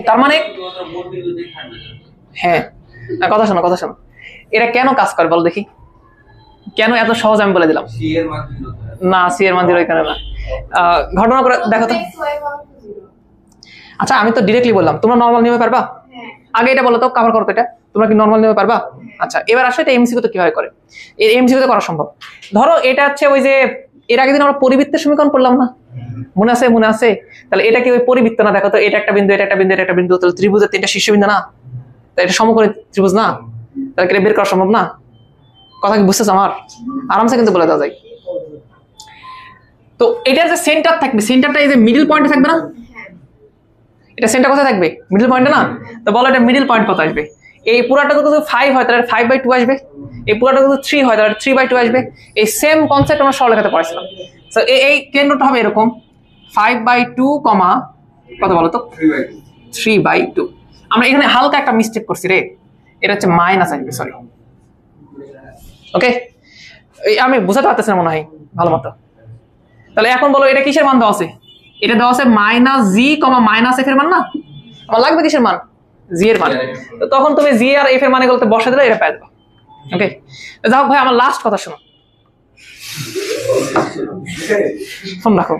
তার মানে হ্যাঁ, কথা শোনো কথা শোনো, এটা কেন কাজ করে বল দেখি, কেন এত সহজ আমি বলে দিলাম। না সি এর মান 0 এখানে না। ঘটনা করে দেখো তো। আচ্ছা আমি তো ডিরেক্টলি বললাম, তোমরা নরমাল নিয়মে পারবা? আগে এটা বলো তো, কভার করো তো এটা, তোমরা কি নরমাল নিয়মে পারবা? আচ্ছা এবার আসো এটা এমসিকিউ তো কিভাবে করে। এই এমসিকিউ তে করা সম্ভব। ধরো এটা হচ্ছে ওই যে এর আগের দিন আমরা পরিবৃত্তের সমীকরণ পড়লাম না, মনে আছে? মনে আছে? তাহলে এটা কি ওই পরিবৃত্ত না? দেখো তো, এটা একটা বিন্দু, এটা একটা বিন্দু, এটা একটা বিন্দু, তাহলে ত্রিভুজের 3টা শীর্ষবিন্দু না? তাই এটা সমকোণী ত্রিভুজ না? তাহলে এটা বের করা সম্ভব না? কথা কি বুঝতেছ আমার? আরামসে কিন্তু বলে দেওয়া যায়। তো এটার যে সেন্টার থাকবে, সেন্টারটা এই যে মিডল পয়েন্টে থাকবে না? এটা সেন্টার কোথায় থাকবে? মিডল পয়েন্টে না? তো বলো এটা মিডল পয়েন্ট কত আসবে? এই পুরাটা যদি 5 হয় তাহলে 5/2 আসবে, এই পুরাটা যদি 3 হয় তাহলে 3/2 আসবে। এই সেম কনসেপ্ট আমরা সরলরেখাতে পড়াছিলাম। সো এই কেন্দ্রটা হবে এরকম 5/2, কত বলো তো? 3/2। আমরা এখানে হালকা একটা মিস্টেক করছি রে, এটা হচ্ছে মাইনাস আসবে, সরি। ওকে, আমি বুঝাতে পারতেছি না মনে হয় ভালো মতো। তাহলে এখন বলো এটা কিসের মান দেওয়া আছে? এটা দেওয়া আছে -g, -f এর মান না? আমার লাগবে কিসের মান? g এর মান। তো তখন তুমি g আর f এর মানে গুলোতে বসে দিলে এটা পেয়ে যাবে। ওকে, যাও ভাই আমার লাস্ট কথা শোনো, ফোন রাখো,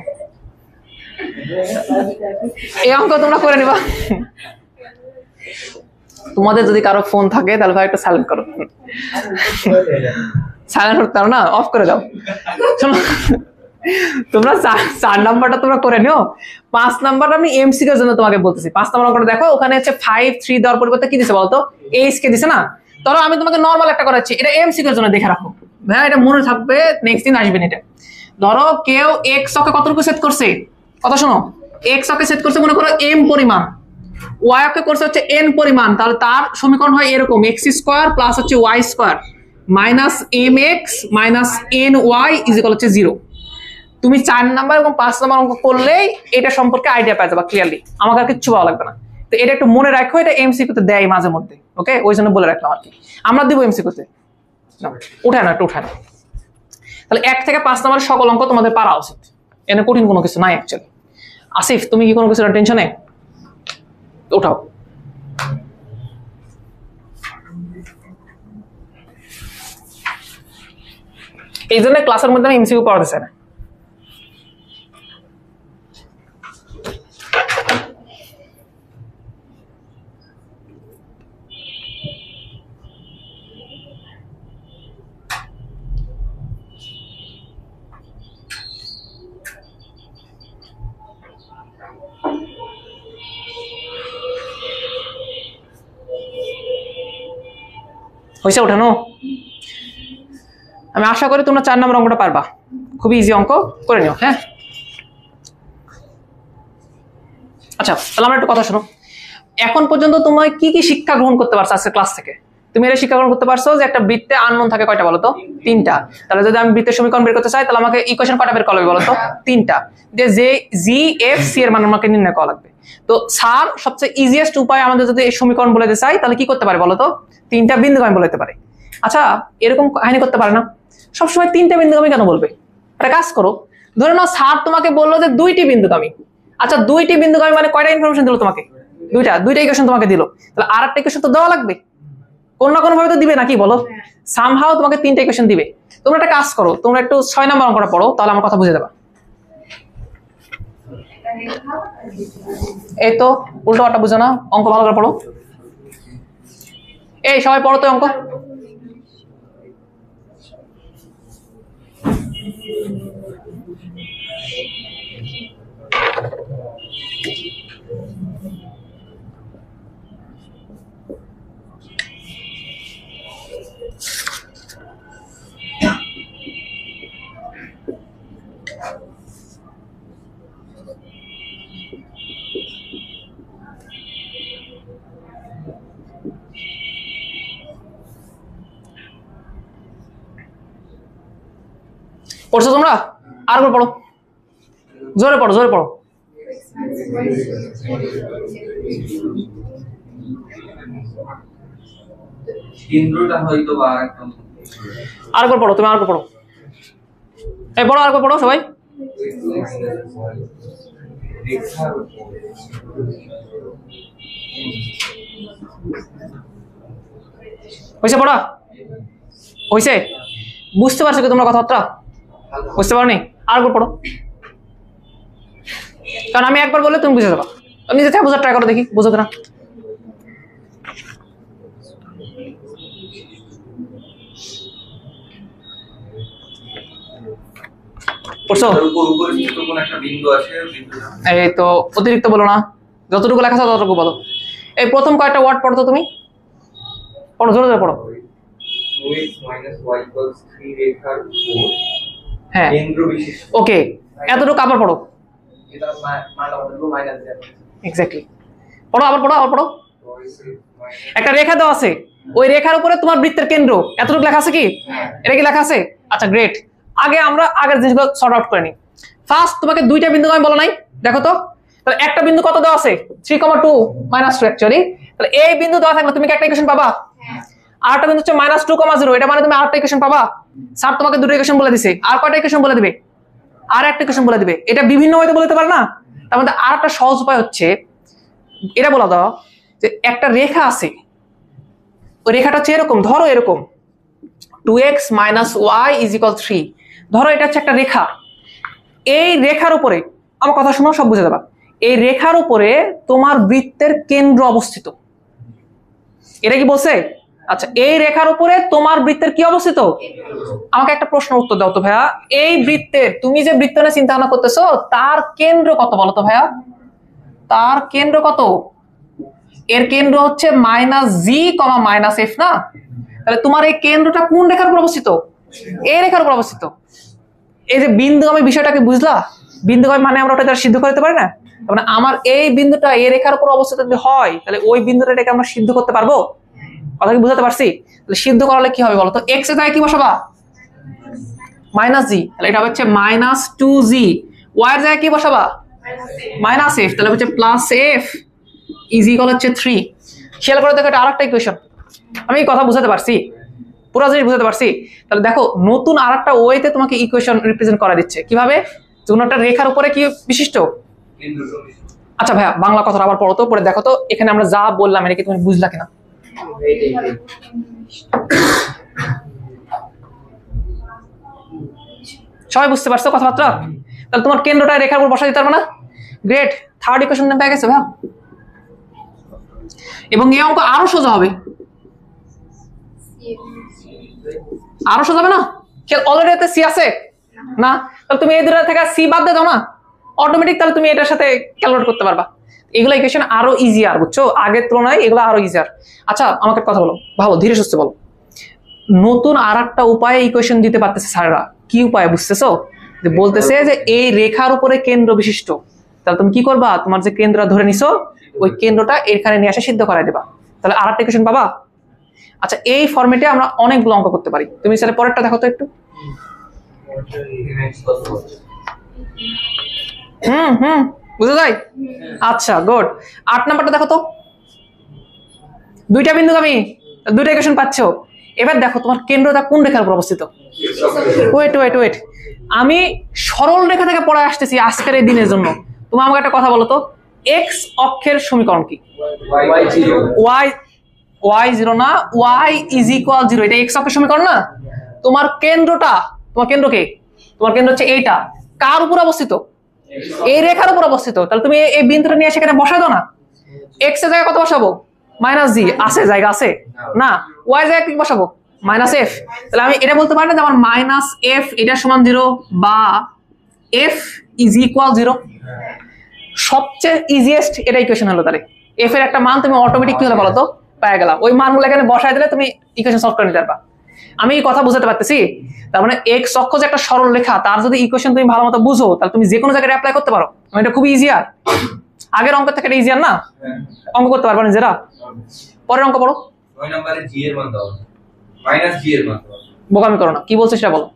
এই অঙ্ক তোমরা করে নিবা। তোমাদের যদি কারো ফোন থাকে তাহলে ভাই একটা সাইলেন্ট করো, সাইলেন্ট করতে পারো না? অফ করে দাও। শোনো তোমরা 4 নাম্বারটা তোমরা করে নিও, 5 নাম্বারটা আমি এমসিকিউর জন্য তোমাকে বলতেছি। 5 নাম্বার অঙ্কটা দেখো, ওখানে হচ্ছে 5, 3 দেওয়ার পরিবর্তে কি দিছে বলতো? এইচ কে দিছে না? ধরো আমি তোমাকে নরমাল একটা করাচ্ছি, এটা এমসিকিউর জন্য দেখে রাখো ভাই, এটা মনে থাকবে, নেক্সট দিন আসবেন এটা। ধরো কেউ এক্স অকে কতটুকু সেট করছে, কথা শোনো, এক্স অকে সেট করছে মনে করো m পরিমাণ, ওয়াই অকে করছে হচ্ছে n পরিমাণ, তাহলে তার সমীকরণ হয় এরকম x স্কয়ার প্লাস হচ্ছে y square minus mx minus ny is equal হচ্ছে 0। তুমি 4 নাম্বার এবং 5 নাম্বার অঙ্ক করলেই এটা সম্পর্কে আইডিয়া পেয়ে যাবা ক্লিয়ারলি, আমাকে আর কিছু পাওয়া লাগবে না। তো এটা একটু মনে রাখো, এটা এমসিকিউ তে দেয় মাঝে মধ্যে, ওকে, ওই জন্য বলে রাখলাম আর কি। আমরা দিব এমসিকিউ তে, উঠায় না, একটু উঠায় না। তাহলে 1 থেকে 5 নাম্বারের সকল অঙ্ক তোমাদের পারা উচিত, এনে কঠিন কোনো কিছু নাই অ্যাকচুয়ালি। আসিফ তুমি কি কোনো কিছু টেনশনে? উঠাও। এই জন্য ক্লাসের মধ্যে আমি এমসিকিউ পড়াতে চাই না। হয়েছে ওঠানো? আমি আশা করি তোমরা 4 নম্বর অঙ্কটা পারবা, খুবই ইজি অঙ্ক, করে নিও। হ্যাঁ আচ্ছা, তাহলে আমরা একটু কথা শোনো। এখন পর্যন্ত তোমায় কি কি শিক্ষা গ্রহণ করতে পারছো আজকে ক্লাস থেকে? তুমি এটা শিক্ষা গ্রহণ করতে পারছো যে একটা বৃত্তে আননোন থাকে কয়টা বলো তো? 3টা। তাহলে যদি আমি বৃত্তের সমীকরণ বের করতে চাই তাহলে আমাকে ইকুয়েশন কয়টা বের করা লাগবে বলো তো? 3টা। যে জি এফ সি এর মান আমাকে নির্ণয় করা লাগবে। তো স্যার সবচেয়ে ইজিয়েস্ট উপায় আমাদের যদি এই সমীকরণ বলে দিতে চাই তাহলে কি করতে পারে বলো তো? 3টা বিন্দুগামী বলে দিতে পারে। আচ্ছা এরকম কাহিনী করতে পারে না, সবসময় 3টা বিন্দুগামী কেন বলবে? একটা কাজ করো, ধরে নাও স্যার তোমাকে বললো যে 2টি বিন্দুগামী। আচ্ছা 2টি বিন্দুগামী মানে কয়টা ইনফরমেশন দিল তোমাকে? 2টা ইকুয়েশন তোমাকে দিল, তাহলে আর একটা ইকুয়েশন তো দেওয়া লাগবে, কোন না কোন ভাবে তো দিবে নাকি বলো? সামহাও তোমাকে 3টা ইকুয়েশন দিবে। তোমরা একটা কাজ করো, তোমরা একটু 6 নম্বর অঙ্কটা পড়ো, তাহলে আমার কথা বুঝে যাবে। এই তো উল্টো পাল্টা বুঝো না, অঙ্ক ভালো করে পড়ো। এই সবাই পড়ো তো অঙ্ক। পড়ছো তোমরা? আর একবার পড়ো, জোরে পড়ো, জোরে পড়ো। কেন্দ্রটা হয়তো বা একদম আর একবার পড়ো, তুমি আর একবার পড়ো। এই পড়ো, আর একবার পড়ো সবাই। হয়েছে পড়া? হয়েছে? বুঝতে পারছো কি তোমরা কথাবার্তা? বুঝতে পারোনি? আর একবার পড়ো, কারণ আমি একবার বললে তুমি বুঝে যাবা। নিজে থেকে বোঝার ট্রাই করো, দেখি বুঝো কিনা। পড়ছো? কোন একটা বিন্দু আছে, এই তো অতিরিক্ত বলো না, যতটুকু লেখা আছে ততটুকু বলো। এই প্রথম কয়েকটা ওয়ার্ড পড়ো তো তুমি, পড়ো, জোরে জোরে পড়ো। হ্যাঁ ওকে, এতটুকু আবার পড়ো। এক্স্যাক্টলি, পড়ো, আবার পড়ো, আবার পড়ো। একটা রেখা দেওয়া আছে, ওই রেখার উপরে তোমার বৃত্তের কেন্দ্র, এতটুকু লেখা আছে কি? এটা কি লেখা আছে? আচ্ছা গ্রেট। আগে আমরা আগের জিনিসগুলো সর্ট আউট করে নিই। ফার্স্ট তোমাকে 2টা বিন্দু আমি বলা নাই, দেখো তো। তাহলে একটা বিন্দু কত দেওয়া আছে? 3,2 -2 অ্যাকচুয়ালি। তাহলে এই বিন্দু দেওয়া থাকলে তুমি কি একটা ইকুয়েশন পাবা? আর একটা বিন্দু হচ্ছে -2,0, এটা মানে তুমি আরেকটা ইকুয়েশন পাবা। স্যার তোমাকে 2টা ইকুয়েশন বলে দিছে, আর কয়টা ইকুয়েশন বলে দিবে? আর একটা ইকুয়েশন বলে দিবে। এটা বিভিন্ন ওয়েতে বলতে পারে না। তার মধ্যে আর একটা সহজ উপায় হচ্ছে এটা বলা দাও যে একটা রেখা আছে, ওই রেখাটা হচ্ছে এরকম, ধরো এরকম 2x - y = 3। ধরো এটা হচ্ছে একটা রেখা, এই রেখার উপরে আমার কথা শোনো, সব বুঝে যাবা। এই রেখার উপরে তোমার বৃত্তের কেন্দ্র অবস্থিত। এটা কি বলছে? আচ্ছা এই রেখার উপরে তোমার বৃত্তের কি অবস্থিত? আমাকে একটা প্রশ্নের উত্তর দাও তো ভাইয়া, এই বৃত্তের তুমি যে বৃত্ত নিয়ে চিন্তা ভাবনা করতেছো তার কেন্দ্র কত বলো তো ভাইয়া? তার কেন্দ্র কত? এর কেন্দ্র হচ্ছে -g, -f না? তাহলে তোমার এই কেন্দ্রটা কোন রেখার উপর অবস্থিত? এই রেখার উপর অবস্থিত। এই যে বিন্দুগামী বিষয়টাকে বুঝলা? বিন্দুগামী মানে আমরা ওটা সিদ্ধ করতে পারি না, মানে আমার এই বিন্দুটা এই রেখার উপর অবস্থিত যদি হয় তাহলে ওই বিন্দুটাকে আমরা সিদ্ধ করতে পারবো। কথা কি বুঝাতে পারছি? তাহলে সিদ্ধ করালে কি হবে বলো তো? x এর জায়গায় কি বসাবা? -g, তাহলে এটা হচ্ছে -2g। y এর জায়গায় কি বসাবা? -f, তাহলে হচ্ছে +f হচ্ছে 3। খেয়াল করে দেখো, এটা আরেকটা ইকুয়েশন। আমি কথা বুঝাতে পারছি? পুরো জিনিস বুঝাতে পারছি? তাহলে দেখো নতুন আরেকটা ওয়েতে তোমাকে ইকুয়েশন রিপ্রেজেন্ট করা দিচ্ছে। কিভাবে? যখন একটা রেখার উপরে কি বিশিষ্ট? আচ্ছা ভাইয়া বাংলা কথাটা আবার পড়ো তো, পড়ে দেখো তো এখানে আমরা যা বললাম এটা কি তুমি বুঝলা কিনা। সবাই বুঝতে পারছো কথাবার্তা? তাহলে তোমার কেন্দ্রটা রেখার উপর বসা দিতে পারবে না? গ্রেট, থার্ড ইকুয়েশন পেয়ে গেছে ভাইয়া। এবং এই অঙ্ক আরো সোজা হবে, আরো সোজা হবে না? অলরেডি এতে সি আছে না? তাহলে তুমি এই দুটো থেকে সি বাদ দিয়ে দাও না, অটোমেটিক তাহলে তুমি এটার সাথে ক্যালকুলেট করতে পারবা। এগুলো ইকুয়েশন আরো ইজিয়ার, বুঝছো? আগের তুলনায় এগুলো আরো ইজিয়ার। আচ্ছা আমাকে কথা বলো, ভালো ধীরে সুস্থে বলো। নতুন আর একটা উপায়ে ইকুয়েশন দিতে পারতেছে স্যাররা। কি উপায় বুঝতেছো? যে বলতেছে যে এই রেখার উপরে কেন্দ্র বিশিষ্ট, তাহলে তুমি কি করবা, তোমার যে কেন্দ্র ধরে নিছো ওই কেন্দ্রটা এখানে নিয়ে এসে সিদ্ধ করাই দেবা, তাহলে আর একটা ইকুয়েশন পাবা। আচ্ছা, এই ফরম্যাটে আমরা অনেকগুলো অঙ্ক করতে পারি। তুমি স্যার পরেরটা দেখো তো একটু। বুঝে যায়? আচ্ছা গুড। 8 নাম্বারটা দেখো তো, দুইটা বিন্দুগামী, দুইটা ইকুয়েশন পাচ্ছ। এবার দেখো তোমার কেন্দ্রটা কোন রেখার উপর অবস্থিত। ওয়েট, আমি সরল রেখা থেকে পড়ে আসতেছি আজকের এই দিনের জন্য। তুমি আমাকে একটা কথা বলো তো, এক্স অক্ষের সমীকরণ কি? y0 না, y ইজ ইকুয়াল 0, এটা এক্স অক্ষের সমীকরণ না? তোমার কেন্দ্রটা, তোমার কেন্দ্র কে? তোমার কেন্দ্র হচ্ছে এইটা, কার উপর অবস্থিত? এই রেখার উপর অবস্থিত। তাহলে তুমি এই বিন্দুটা নিয়ে সেখানে বসাই দাও না। এক্স এর জায়গায় কত বসাবো? -g আছে, জায়গা আছে না? y এর জায়গায় কি বসাবো? -f। তাহলে আমি এটা বলতে পারি না যে আমার -f এটা সমান 0 বা f ইজ ইকুয়াল 0। সবচেয়ে ইজিয়েস্ট এটা ইকুয়েশন হলো। তাহলে f এর একটা মান তুমি অটোমেটিক কি হলো বলো তো, পেয়ে গেলা। ওই মানগুলো এখানে বসাই দিলে তুমি ইকুয়েশন সলভ করে নিতে পারবা। আমি এই কথা বুঝাতে পারতেছি? তার মানে এক্স অক্ষ যে একটা সরল রেখা, তার যদি ইকুয়েশন তুমি ভালো মতো বুঝো তাহলে তুমি যে কোনো জায়গায় অ্যাপ্লাই করতে পারো। এটা খুব ইজিয়ার, আগের অঙ্ক থেকে এটা ইজিয়ার না? অঙ্ক করতে পারবা নিজেরা। পরের অঙ্ক পড়ো। 9 নম্বরে g এর মান দাও, -g এর মান দাও। বোকামি করো না, কি বলছো সেটা বলো।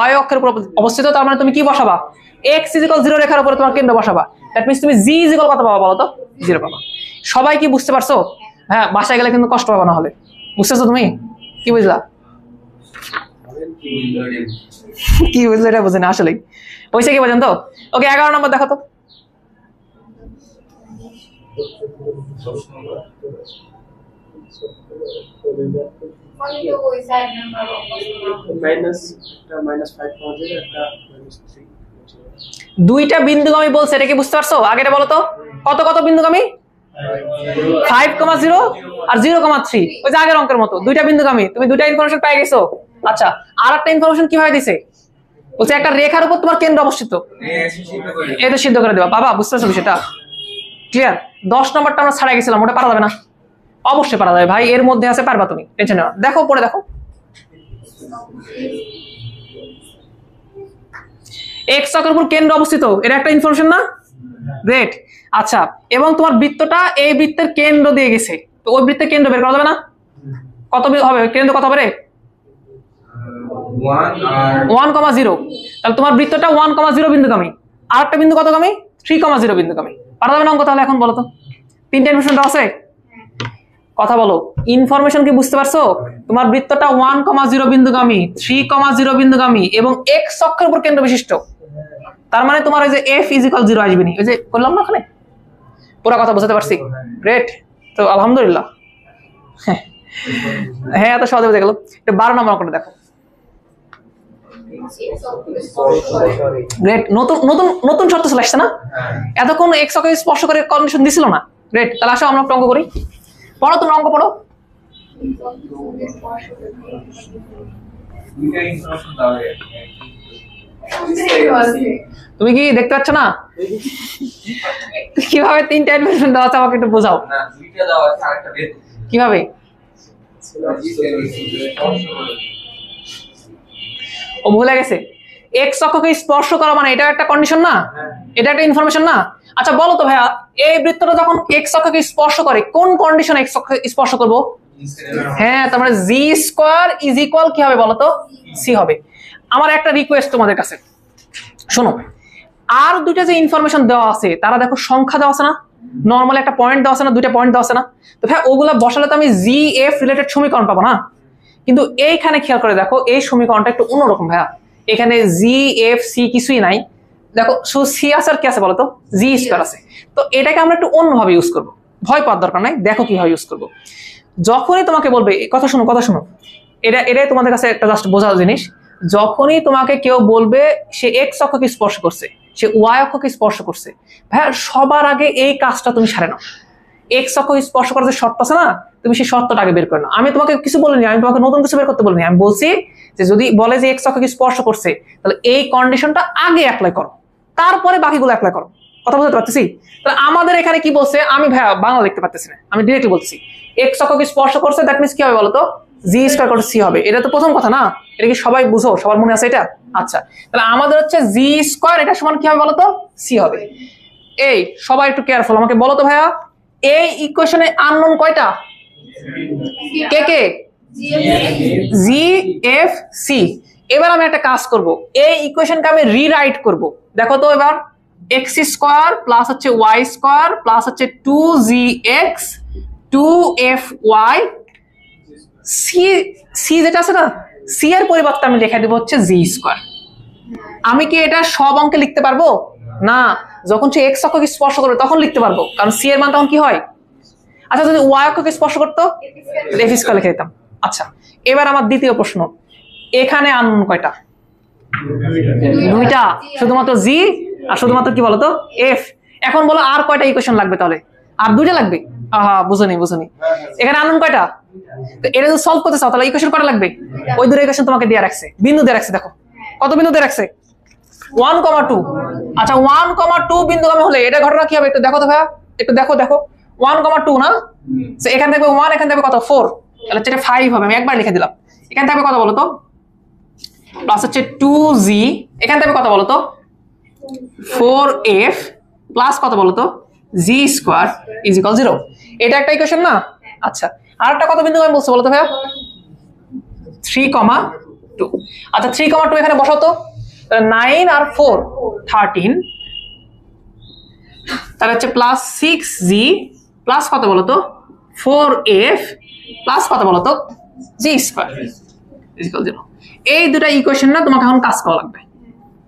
y অক্ষের উপর অবস্থিত, তার মানে তুমি কি বসাবা? x = 0 রেখার উপরে তোমার কেন্দ্র বসাবা। দ্যাট মিন্স তুমি g = কত পাবা বলো তো? 0 পাবা। সবাই কি বুঝতে পারছো? হ্যাঁ, বাসায় গেলে কিন্তু কষ্ট পাবা না হলে। বুঝতেছো তুমি? কি বুঝলা? কি বুঝলে এটা বুঝে না আসলে। ওইসে কি বোঝেন তো? ওকে, 11 নম্বর দেখো তো। দুইটা বিন্দুগামী বলছে, এটা কি বুঝতে পারছো? আগে এটা বলো তো, কত কত বিন্দুগামী? 5,0 আর 0,3। ওই যে আগের অঙ্কের মতো দুইটা বিন্দুগামী। তুমি দুইটা ইনফরমেশন পেয়ে গেছো। আচ্ছা, আর একটা ইনফরমেশন কিভাবে দিছে? বলছে একটা রেখার উপর তোমার কেন্দ্র অবস্থিত, এটা সিদ্ধ করে দেবা। বাবা বুঝতে পারছো বিষয়টা? ক্লিয়ার? 10 নম্বরটা আমরা ছাড়া গেছিলাম, ওটা পারা যাবে না? অবশ্যই পারা যাবে ভাই, এর মধ্যে আছে, পারবা তুমি, টেনশন নেই। দেখো পরে দেখো, এক্স অক্ষের উপর কেন্দ্র অবস্থিত, এটা একটা ইনফরমেশন না? গ্রেট। আচ্ছা, এবং তোমার বৃত্তটা এই বৃত্তের কেন্দ্র দিয়ে গেছে, তো ওই বৃত্তের কেন্দ্র বের করা যাবে না? কত হবে কেন্দ্র? কত হবে রে? 1,0। তাহলে তোমার বৃত্তটা 1,0 বিন্দুগামী, আর একটা বিন্দু কতগামী? 3,0 বিন্দুগামী। পারা যাবে না অঙ্ক? তাহলে এখন বলো তো, তিনটা ইনফরমেশন আছে, কথা বলো। ইনফরমেশন কি বুঝতে পারছো? তোমার বৃত্তটা 1,0 বিন্দুগামী, 3,0 বিন্দুগামী এবং এক্স অক্ষের উপর কেন্দ্র বিশিষ্ট। তার মানে তোমার ওই যে f = 0 আসবে নি। ওই যে করলাম না ওখানে, পুরো কথা বুঝতে পারছি? গ্রেট। তো আলহামদুলিল্লাহ। হ্যাঁ, এত সহজে বুঝে গেল। 12 নম্বর অঙ্কটা দেখো। গ্রেট। নতুন নতুন নতুন শর্ত চলে আসছে না? এতক্ষণ এক্স অক্ষকে স্পর্শ করে কন্ডিশন দিছিল না? গ্রেট। তাহলে আসো আমরা অঙ্ক করি। পড়ো, তুমি অঙ্ক পড়ো। তুমি কি দেখতে পাচ্ছ না কিভাবে তিনটা ইনফরমেশন দেওয়া আছে? আমাকে একটু বোঝাও। কিভাবে? ও ভুলে গেছে। এক্স অক্ষকে স্পর্শ করা মানে এটা একটা কন্ডিশন না? এটা একটা ইনফরমেশন না? আচ্ছা বলো তো ভাইয়া, এই বৃত্তটা যখন এক্স অক্ষকে স্পর্শ করে কোন কন্ডিশনে এক্স অক্ষকে স্পর্শ করব? হ্যাঁ, তার মানে জি স্কয়ার ইজ ইকুয়াল কি হবে বলো তো? সি হবে। আমার একটা রিকোয়েস্ট তোমাদের কাছে, শোনো, আর দুইটা যে ইনফরমেশন দেওয়া আছে তারা দেখো সংখ্যা দেওয়া আছে না? নরমালি একটা পয়েন্ট দেওয়া আছে না? দুইটা পয়েন্ট দেওয়া আছে না? তো ভাই ওগুলা বসালে তো আমি জি এফ রিলেটেড সমীকরণ পাবো না? কিন্তু এইখানে খেয়াল করে দেখো, এই সমীকরণটা একটু অন্যরকম ভাইয়া। এখানে জি এফ সি কিছুই নাই, দেখো শুধু সি আছে আর কি আছে বলতো? জি স্কয়ার আছে। তো এটাকে আমরা একটু অন্যভাবে ইউজ করবো, ভয় পাওয়ার দরকার নাই। দেখো কিভাবে ইউজ করবো। যখনই তোমাকে বলবে, কথা শোনো এটাই তোমাদের কাছে একটা জাস্ট বোঝার জিনিস। যখনই তোমাকে কেউ বলবে সে এক্স অক্ষকে স্পর্শ করছে, সে ওয়াই অক্ষকে স্পর্শ করছে, ভাইয়া সবার আগে এই কাজটা তুমি সারে নাও। এক্স অক্ষকে স্পর্শ করার যে শর্ত আছে না, তুমি সেই শর্তটা আগে বের করে নাও। আমি তোমাকে কিছু বলিনি, আমি তোমাকে নতুন কিছু বের করতে বলিনি। আমি বলছি যে যদি বলে যে এক্স অক্ষকে স্পর্শ করছে, তাহলে এই কন্ডিশনটা আগে অ্যাপ্লাই করো, তারপরে বাকিগুলো অ্যাপ্লাই করো। কথা বুঝতে পারতেছি? তাহলে আমাদের এখানে কি বলছে? আমি ভাইয়া বাংলা লিখতে পারতেছি না, আমি ডিরেক্টলি বলতেছি এক্স অক্ষকে স্পর্শ করছে, দ্যাট মিন্স কি হবে বলতো? জি স্কয়ার কত সি হবে, এটা তো প্রথম কথা না, এটা কি সবাই বুঝো, সবার মনে আছে এটা? আচ্ছা, তাহলে আমাদের হচ্ছে জি স্কয়ার এটা সমান কি হবে বলো তো, সি হবে। এই সবাই একটু কেয়ারফুল, আমাকে বলো তো ভাইয়া এই ইকুয়েশনে আননোন কয়টা? কে কে? G F C. এবার আমি একটা কাজ করব, এই ইকুয়েশনকে আমি রিরাইট করব। দেখো তো এবার এক্স স্কয়ার প্লাস হচ্ছে ওয়াই স্কয়ার প্লাস হচ্ছে 2gx 2fy সি, সি যেটা আছে না, সি এর পরিবর্তে আমি লিখে দেব হচ্ছে জি স্কয়ার। আমি কি এটা সব অঙ্কে লিখতে পারবো না? যখন সে এক্স অক্ষকে স্পর্শ করবে তখন লিখতে পারবো, কারণ সি এর মান তখন কি হয়। আচ্ছা, যদি ওয়াই অক্ষকে স্পর্শ করতো এফ স্কয়ার লিখে দিতাম। আচ্ছা, এবার আমার দ্বিতীয় প্রশ্ন, এখানে আননোন কয়টা? দুইটা, শুধুমাত্র জি আর শুধুমাত্র কি বলতো এফ। এখন বলো আর কয়টা ইকুয়েশন লাগবে তাহলে? আর দুইটা লাগবে। বুঝুনি। এখানে আননোন কয়টা? তো এটা যদি সলভ করতে চাও তাহলে ইকুয়েশন কয়টা লাগবে? ওই দুটো ইকুয়েশন তোমাকে দেয়া রাখছে, বিন্দু দেয়া রাখছে। দেখো কত বিন্দু দেয়া রাখছে? 1,2। আচ্ছা, 1,2 বিন্দুগামী হলে এটা ঘটনা কি হবে একটু দেখো তো ভাইয়া, একটু দেখো 1,2 না, এখান থেকে 1, এখান থেকে কত 4, তাহলে এটা 5 হবে। আমি একবার লিখে দিলাম। এখান থেকে কত বলো তো, প্লাস হচ্ছে 2g, এখান থেকে কত বলো তো 4f প্লাস কত বলো তো g স্কয়ার ইজ ইকুয়াল 0। এটা একটা ইকুয়েশন না? আচ্ছা, আর একটা কত বিন্দু আমি বলছি বলো তো ভাইয়া? 3,2। আচ্ছা, 3,2 এখানে বসাও তো, 9 আর 4 13, তাহলে হচ্ছে প্লাস 6g প্লাস কত বলো তো 4f প্লাস কত বলো তো g স্কয়ার ইজ ইকুয়াল 0। এই দুটা ইকুয়েশন না তোমাকে এখন কাজ করা লাগবে।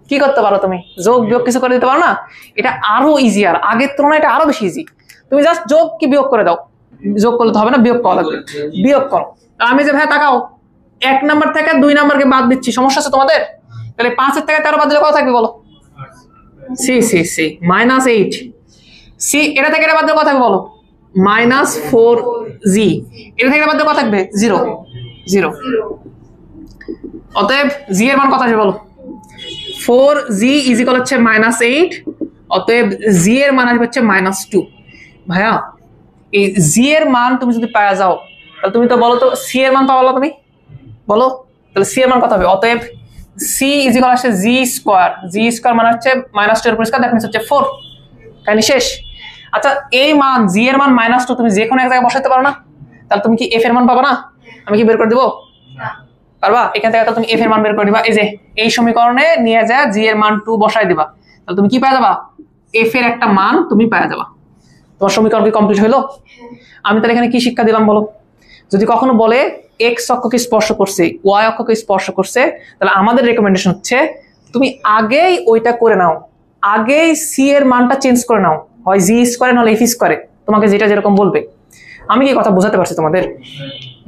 কি করতে পারো তুমি? যোগ বিয়োগ কিছু করে দিতে পারো না? এটা আরো ইজিয়ার, আগের তুলনায় এটা আরো বেশি ইজি। তুমি জাস্ট যোগ কি বিয়োগ করে দাও, যোগ করলে তো হবে না, বিয়োগ করা লাগবে। বিয়োগ করো। আমি যে ভাই তাকাও 1 নাম্বার থেকে 2 নাম্বারকে বাদ দিচ্ছি, সমস্যা আছে তোমাদের? তাহলে 5 এর থেকে 13 বাদ দিলে কত থাকবে বলো? সি -8। সি এটা থেকে এটা বাদ দিলে কত থাকবে বলো? -4g। এটা থেকে বাদ দিলে কত থাকবে? 0। অতএব জি এর মান কত আসবে বলো? 4g ইজ ইকুয়াল হচ্ছে -8। অতএব জি এর মান আসবে হচ্ছে -2। ভাইয়া এই জি এর মান তুমি যদি পাওয়া যাও তাহলে তুমি তো বলো তো সি এর মান পাওয়া তুমি বলো, তাহলে সি এর মান কত হবে? অতএব সি ইজ ইকুয়াল আসছে জি স্কয়ার। জি স্কয়ার মানে হচ্ছে -2 এর উপর স্কয়ার, দ্যাট মিন্স হচ্ছে 4। কাহিনী শেষ। আচ্ছা, এই মান জি এর মান -2 তুমি যে কোনো এক জায়গায় বসাতে পারো না? তাহলে তুমি কি এফ এর মান পাবা না? আমি কি বের করে দেবো? পারবা? এখান থেকে তুমি এফ এর মান বের করে দিবা। এই যে এই সমীকরণে নিয়ে যা জি এর মান 2 বসাই দিবা, তাহলে তুমি কি পাওয়া যাবা? এফ এর একটা মান তুমি পাওয়া যাবা। তোমার সমীকরণ কি কমপ্লিট হলো? আমি তাহলে এখানে কি শিক্ষা দিলাম বলো? যদি কখনো বলে এক্স অক্ষকে স্পর্শ করছে, ওয়াই অক্ষকে স্পর্শ করছে, তাহলে আমাদের রেকমেন্ডেশন হচ্ছে তুমি আগেই ওইটা করে নাও, আগেই সি এর মানটা চেঞ্জ করে নাও, হয় জি স্কয়ারে নাহলে এফ স্কয়ারে, তোমাকে যেটা যেরকম বলবে। আমি কি কথা বোঝাতে পারছি তোমাদের?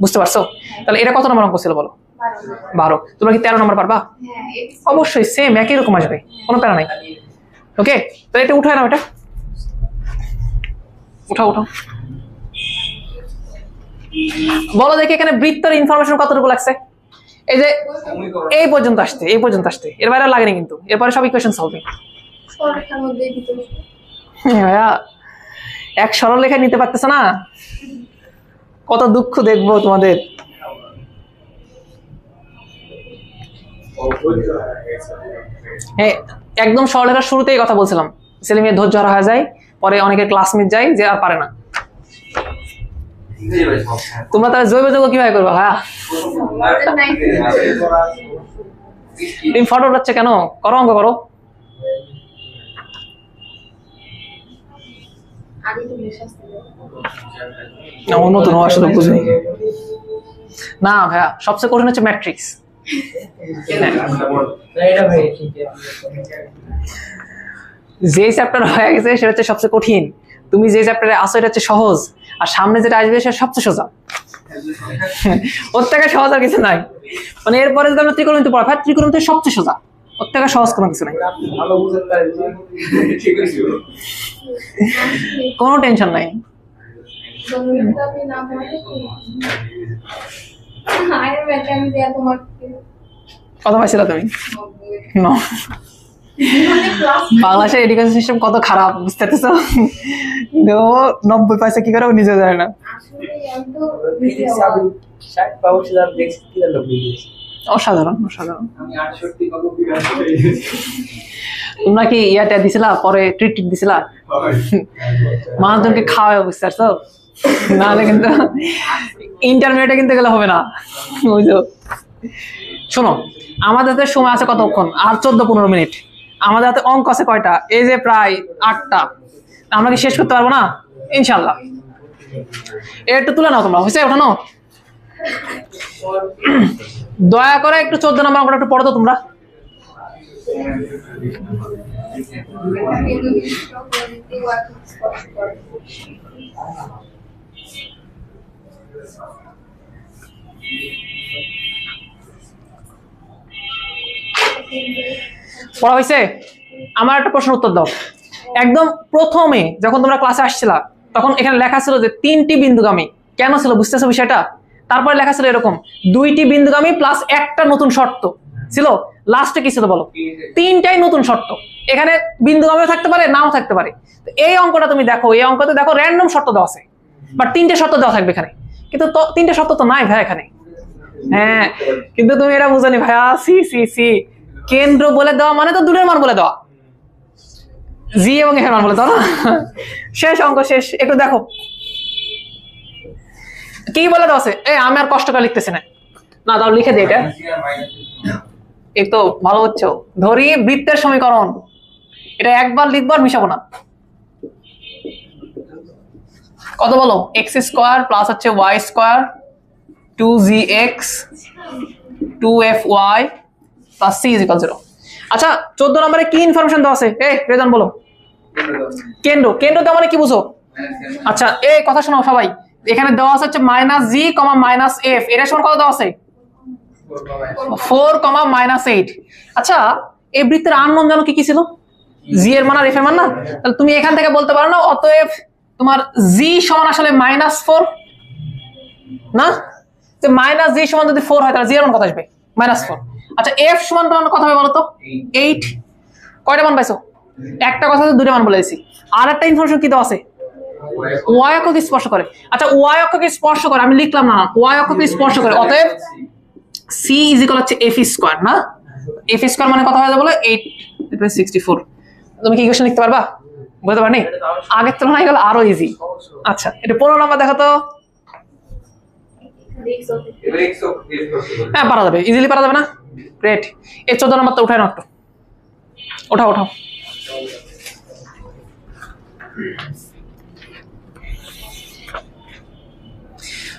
বুঝতে পারছো? তাহলে এটা কত নম্বর অঙ্ক ছিল বলো? 12। তোমরা কি 13 নম্বর পারবা? অবশ্যই সেম একই রকম আসবে, কোনো প্যারা নাই। ওকে, তাহলে এটা উঠায় নাও, এটা উঠাও। বলো দেখি এখানে বৃত্তের ইনফরমেশন কতটুকু লাগছে? এই যে এই পর্যন্ত আসতে, এর বাইরে লাগেনি কিন্তু, এরপরে সব ইকুয়েশন সলভিং। ভাইয়া এক সরল লেখা নিতে পারতেছ না, কত দুঃখ দেখবো তোমাদের। একদম সরলরেখার শুরুতেই কথা বলছিলাম, ছেলে মেয়ে ধৈর্য হারা হয়ে যায়, পরে অনেকের ক্লাস মিস যায় যে আর পারে না। তোমরা তাহলে জৈব যৌগ কিভাবে করবে? হ্যাঁ, তুমি ফটো উঠাচ্ছে কেন? করো, অঙ্ক করো। নতুন আসলে বুঝি না ভাইয়া, সবচেয়ে কঠিন হচ্ছে ম্যাট্রিক্স। যে চ্যাপ্টার হয়ে গেছে সেটা হচ্ছে সবচেয়ে কঠিন, তুমি যে চ্যাপ্টারে আসো এটা হচ্ছে সহজ, আর সামনে যেটা আসবে সেটা সবচেয়ে সোজা। ওর থেকে সহজ আর কিছু নাই। মানে এরপরে যদি আমরা ত্রিকোণমিতি পড়া, ত্রিকোণমিতি সবচেয়ে সোজা, ওর থেকে সহজ কোনো কিছু নাই, কোনো টেনশন নাই। কত পাইছিল তুমি? বাংলাদেশের এডুকেশন সিস্টেম কত খারাপ বুঝতে পারছো? 90 পয়সা কি করে ও নিজে জানে না। ফিজিক্স আমি 60 পাউছিলাম দেখছি কি লোক দিয়েছে। অসাধারণ অসাধারণ। আমি 68 কত কি আসছে। তোমরা কি ইয়াটা দিছিলা পরে ট্রিট দিছিলা? মানুষজনকে খাওয়ায় বুঝতে পারছো? নাহলে কিন্তু ইন্টারমিডিয়েটে কিন্তু গেলে হবে না, বুঝছো? শোনো, আমাদের হাতে সময় আছে কতক্ষণ? আর 14-15 মিনিট। আমাদের হাতে অঙ্ক আছে কয়টা? এই যে প্রায় 8টা। আমরা কি শেষ করতে পারবো না? ইনশাল্লাহ। একটু তুলে নাও তোমরা, হয়েছে? ওঠানো। দয়া করে একটু 14 নম্বর অঙ্কটা একটু পড়ো তো তোমরা। পড়া হয়েছে? আমার একটা প্রশ্ন উত্তর দাও। একদম প্রথমে যখন তোমরা ক্লাসে আসছিলা তখন এখানে লেখা ছিল যে 3টি বিন্দুগামী। কেন ছিল বুঝতেছো বিষয়টা? তারপরে লেখা ছিল এরকম 2টি বিন্দুগামী প্লাস একটা নতুন শর্ত ছিল। লাস্টে কি ছিল বলো? 3টাই নতুন শর্ত। এখানে বিন্দুগামীও থাকতে পারে, নাও থাকতে পারে। এই অঙ্কটা তুমি দেখো, এই অঙ্কতে দেখো র্যান্ডম শর্ত দেওয়া আছে, বাট 3টে শর্ত দেওয়া থাকবে এখানে। কিন্তু 3টে শর্ত তো নাই ভাই এখানে। হ্যাঁ, কিন্তু তুমি এটা বুঝনি ভাইয়া। সি সি সি, কেন্দ্র বলে দেওয়া মানে তো দূরের মান বলে দেওয়া, জি এবং এর মান বলে দেওয়া না। শেষ অঙ্ক শেষ। একটু দেখো কি বলে দেওয়া আছে। আমি আর কষ্ট করে লিখতেছি না, না দাও লিখে দিই এটা। এই তো ভালো হচ্ছে। ধরি বৃত্তের সমীকরণ, এটা একবার লিখবো আর মিশাবো না। কত বলো? x² প্লাস হচ্ছে y² 2gx 2fy plus c = 0। আচ্ছা 14 নম্বরে কি ইনফরমেশন দেওয়া আছে? রেজান বলো। কেন্দ্র। কেন্দ্র দেওয়া মানে কি বুঝো? আচ্ছা কথা শোনো সবাই। এখানে দেওয়া আছে হচ্ছে -g, -f। এর সমান কত দেওয়া আছে? 4, -8। আচ্ছা এই বৃত্তের আননোন জানো কি কি ছিল? g এর মান আর f এর মান না? তাহলে তুমি এখান থেকে বলতে পারো না অতএব তোমার g সমান আসলে -4 না? তো -g সমান যদি 4 হয় তাহলে g এর মান কত আসবে? -4। আচ্ছা f সমান কত হবে বলো তো? 8। কয়টা মান পাইছো? একটা কথা তো দুটো মান বলে দিয়েছি। আর একটা ইনফরমেশন কি দেওয়া আছে? y অক্ষকে স্পর্শ করে। আচ্ছা y অক্ষকে স্পর্শ করে আমি লিখলাম না, y অক্ষকে স্পর্শ করে, অতএব c = হচ্ছে f² না? f² মানে কত হয়ে যাবে বলো? 8/64। তুমি কি ইকুয়েশন লিখতে পারবা? বুঝতে পারনি? আগের তুলনায় গেল আরো ইজি। আচ্ছা এটা 15 নাম্বার দেখো তো। হ্যাঁ পারা যাবে, ইজিলি পারা যাবে না? গ্রেট। এই 14 নাম্বারটা উঠায় না একটু, ওঠাও ওঠাও।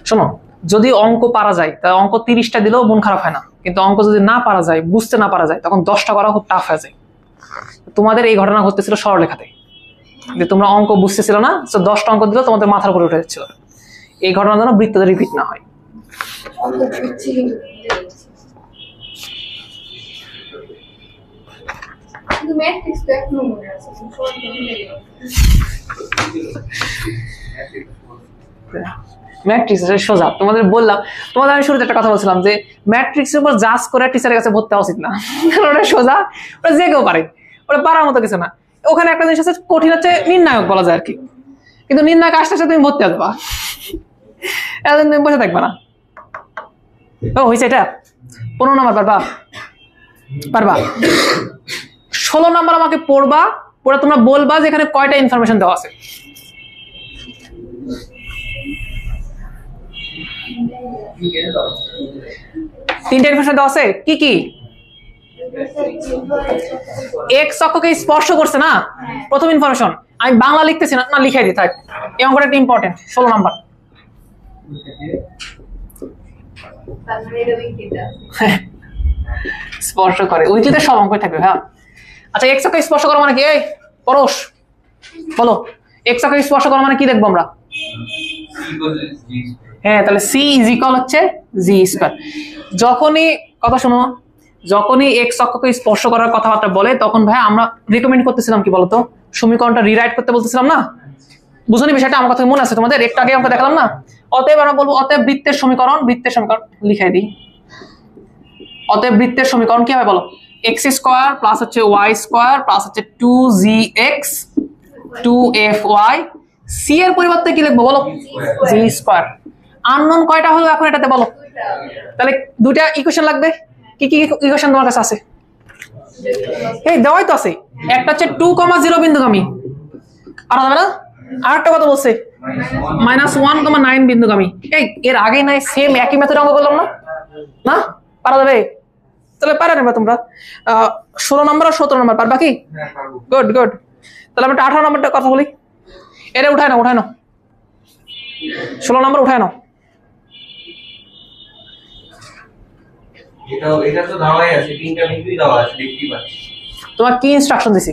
শোনো, যদি অঙ্ক পারা যায় তাহলে অঙ্ক 30টা দিলেও মন খারাপ হয় না, কিন্তু অঙ্ক যদি না পারা যায়, বুঝতে না পারা যায়, তখন 10টা করা খুব টাফ হয়ে যায়। তোমাদের এই ঘটনা ঘটতেছিল সরলরেখাতে, যে তোমরা অঙ্ক বুঝতেছিল না, তো 10টা অঙ্ক দিলেও তোমাদের মাথার উপরে উঠে যাচ্ছিল। এই ঘটনা যেন বৃত্ততে রিপিট না হয়। ম্যাট্রিক্স সোজা তোমাদের বললাম, তোমাদের আমি শুরুতে একটা কথা বলছিলাম যে ম্যাট্রিক্সের উপর জাজ করে টিচারের কাছে ভর্তি হওয়া উচিত না, কারণ ওটা সোজা, ওটা যে কেউ পারে, ওটা পারার মতো কিছু না। ওখানে একটা জিনিস আছে কঠিন হচ্ছে নির্ণায়ক বলা যায় আর কি, কিন্তু নির্ণায়ক আসতে আসতে তুমি ভর্তি হয়ে যাবা, এতদিন তুমি বসে থাকবে না। ও হয়েছে এটা 15 নাম্বার পারবা? পারবা। 16 নাম্বার আমাকে পড়বা, পড়ে তোমরা বলবা যে এখানে কয়টা ইনফরমেশন দেওয়া আছে। তিনটা ইনফরমেশন দেওয়া আছে। কি কি? এক্স অক্ষকে স্পর্শ করছে না, প্রথম ইনফরমেশন। আমি বাংলা লিখতেছি না, না লিখাই দিই থাক, এই অঙ্কটা একটা ইম্পর্টেন্ট। 16 নাম্বার স্পর্শ করে, উইকিতে সব অঙ্কই থাকবে। হ্যাঁ আচ্ছা, এক্স অক্ষকে স্পর্শ করা মানে কি? এই পরশ বলো, এক্স অক্ষকে স্পর্শ করা মানে কি দেখবো আমরা? হ্যাঁ, তাহলে c = হচ্ছে g²। যখনই কথা শোনো, যখনই এক্স অক্ষকে স্পর্শ করার কথাবার্তা বলে তখন ভাই আমরা রিকমেন্ড করতেছিলাম কি বলতো? সমীকরণটা রিরাইট করতে বলতেছিলাম না? বুঝনি বিষয়টা? আমার কথা মনে আছে তোমাদের? একটু আগে আমরা দেখালাম না? অতএব আমরা বলবো অতএব বৃত্তের সমীকরণ, বৃত্তের সমীকরণ লিখাই দিই। অতএব বৃত্তের সমীকরণ কি হবে বলো? এক্স স্কোয়ার প্লাস হচ্ছে ওয়াই স্কোয়ার প্লাস হচ্ছে 2gx 2fy সি এর পরিবর্তে কি লিখবো বলো জি স্কোয়ার আননোন কয়টা হলো এখন এটাতে বলো তাহলে দুইটা ইকুয়েশন লাগবে কি কি ইকুয়েশন তোমার কাছে আছে এই দেওয়াই তো আছে একটা হচ্ছে 2,0 বিন্দুগামী আর হবে না আরেকটা কথা বলছে -1,9 বিন্দুগামী এই এর আগে নাই সেম একই মেথড অঙ্ক করলাম না না পারা যাবে তাহলে পারা নেবে তোমরা 16 নম্বর আর 17 নম্বর পারবা কি গুড গুড তাহলে আমরা 18 নম্বরটা কথা বলি এটা উঠায় নাও 16 নম্বর উঠায় নাও এটা তো দেওয়াই আছে তিনটা বিন্দুই দেওয়া আছে দেখতেই পাচ্ছি তোমার কি ইনস্ট্রাকশন দিছি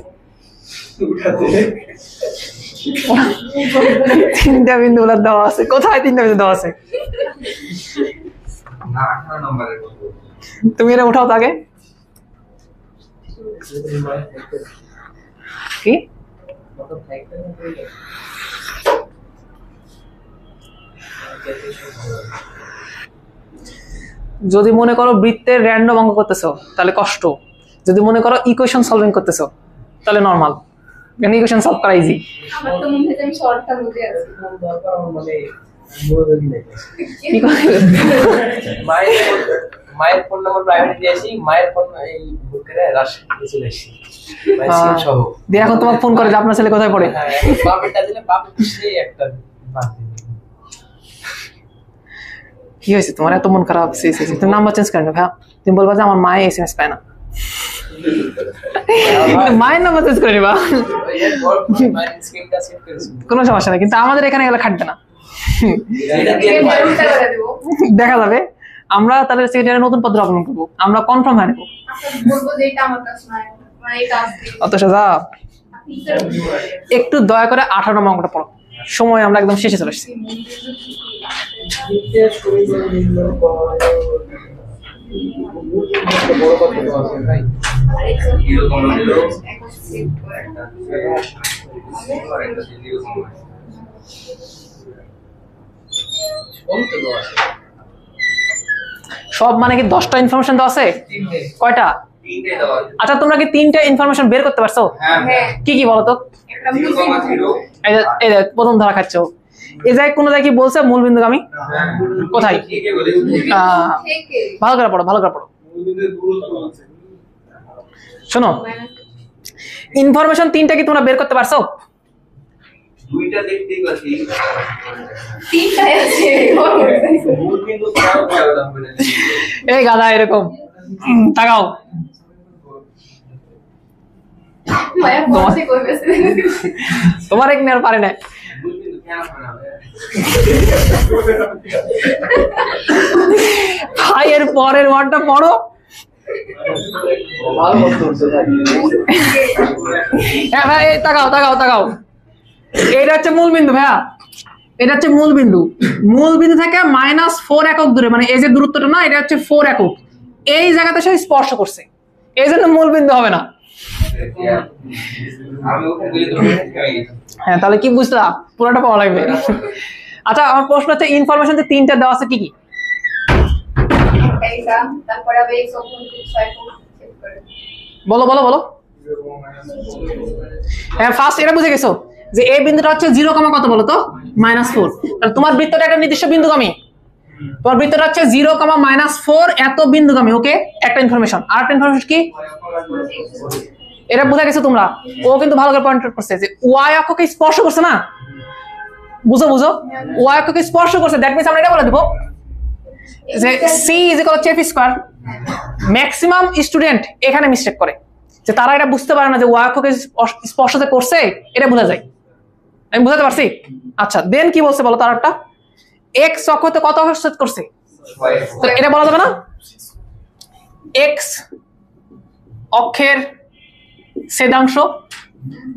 তিনটা বিন্দু বলে দেওয়া আছে কোথায় তিনটা বিন্দু দেওয়া আছে না 18 নম্বরের কথা তুমি এটা উঠাও তো আগে কি যদি মনে করো বৃত্তের র্যান্ডম অঙ্ক করতেছো তাহলে কষ্ট যদি মনে করো ইকুয়েশন সলভিং করতেছো তাহলে নরমাল মানে ইকুয়েশন সলভ করা ইজি আমার তো মনে হয় আমি শর্টটা বুঝে আছি দরকার মানে মনোযোগী নাই কি করে মায়ের ফোন নাম্বার প্রাইভেট দিয়েছি মায়ের ফোন এই ভুল করে রাশি চলে আসছি সিম সহ দিয়ে এখন তোমাকে ফোন করে যে আপনার ছেলে কোথায় পড়ে হ্যাঁ বাপেরটা দিলে বাপ সেই একটা বাদ দিল কি হয়েছে তোমার এত মন খারাপ তুমি নাম্বার চেঞ্জ করে নেবে তুমি বলবা যে আমার মায়ের SMS পায় না মায়ের নাম্বার চেঞ্জ করে নিবা মায়ের স্ক্রিনটা সেভ করেছি কোনো সমস্যা নেই কিন্তু আমাদের এখানে গেলে খাটবে না এটা দিয়ে উল্টা করে দেবো দেখা যাবে আমরা তাহলে সেক্রেটারি নতুন পদ্ধতি অবলম্বন করবো আমরা কনফার্ম হয়ে নেবো আচ্ছা বলবো যে এটা আমার কাছে নাই মানে এটা আছে অত সোজা একটু দয়া করে 18 নম্বর অঙ্কটা পড়ো সময় আমরা একদম শেষে চলে এসেছি দ্বিতীয় সমীকরণ নির্ণয় করে বড় কথা আছে ভাই এরকম হলো একটা সেভ করে সব মানে কি 10টা ইনফরমেশন দেওয়া আছে কয়টা তিনটে দেওয়া আছে আচ্ছা তোমরা কি 3টা ইনফরমেশন বের করতে পারছো হ্যাঁ হ্যাঁ কি কি বলো তো একটা মিসিং 0,0 এই যে প্রথম ধারা খাচ্ছ এই জায়গায় কোনো জায়গায় কি বলছে মূল বিন্দুগামী কোথায় ঠিকই বলেছি থেকে ভালো করে পড়ো শোনো ইনফরমেশন 3টা কি তোমরা বের করতে পারছো দুইটা দেখতেই পাচ্ছি তিনটাই আছে মূল বিন্দু তাও দেওয়া হবে এই গাধা এরকম তাকাও মায়া পড়ছে কই গেছে তোমার এক নেয়ার পারে না মূল বিন্দু কেন হয় না ভাই এর পরের ওয়ার্ডটা পড়ো ভালো মতো হচ্ছে ভাই হ্যাঁ ভাই এই তাকাও এটা হচ্ছে মূল বিন্দু ভাইয়া এটা হচ্ছে মূল বিন্দু থেকে -4 একক দূরে মানে এই যে দূরত্বটা না এটা হচ্ছে 4 একক এই জায়গাতে সে স্পর্শ করছে এই জন্য মূল বিন্দু হবে না আমি ওখানে গিয়ে তো হ্যাঁ তাহলে কি বুঝলা পুরোটা পাওয়া লাগবে আচ্ছা আমার প্রশ্ন হচ্ছে ইনফরমেশন যে 3টা দেওয়া আছে কি কি এইটা তারপরে আবার এই সব সেভ করে বলো হ্যাঁ ফার্স্ট এটা বুঝে গেছো যে এই বিন্দুটা হচ্ছে 0, কত বলো তো -4 তাহলে তোমার বৃত্তটা একটা নির্দিষ্ট বিন্দুগামী তোমার বৃত্তটা হচ্ছে 0, -4 এত বিন্দুগামী ওকে একটা ইনফরমেশন আর একটা ইনফরমেশন কি এটা বুঝা গেছো তোমরা ও কিন্তু ভালো করে পয়েন্ট করছে যে y অক্ষকে স্পর্শ করছে না বুঝো y অক্ষকে স্পর্শ করছে দ্যাট মিন্স আমরা এটা বলে দেব যে c = f square maximum student এখানে মিস্টেক করে যে তারা এটা বুঝতে পারে না যে y অক্ষকে স্পর্শতে করছে এটা বোঝা যায় আমি বুঝাতে পারছি আচ্ছা দেন কি বলছে বলো তারটা x অক্ষতে কত অক্ষেদ করছে তো এটা বলা যাবে না x অক্ষের ছেদাংশ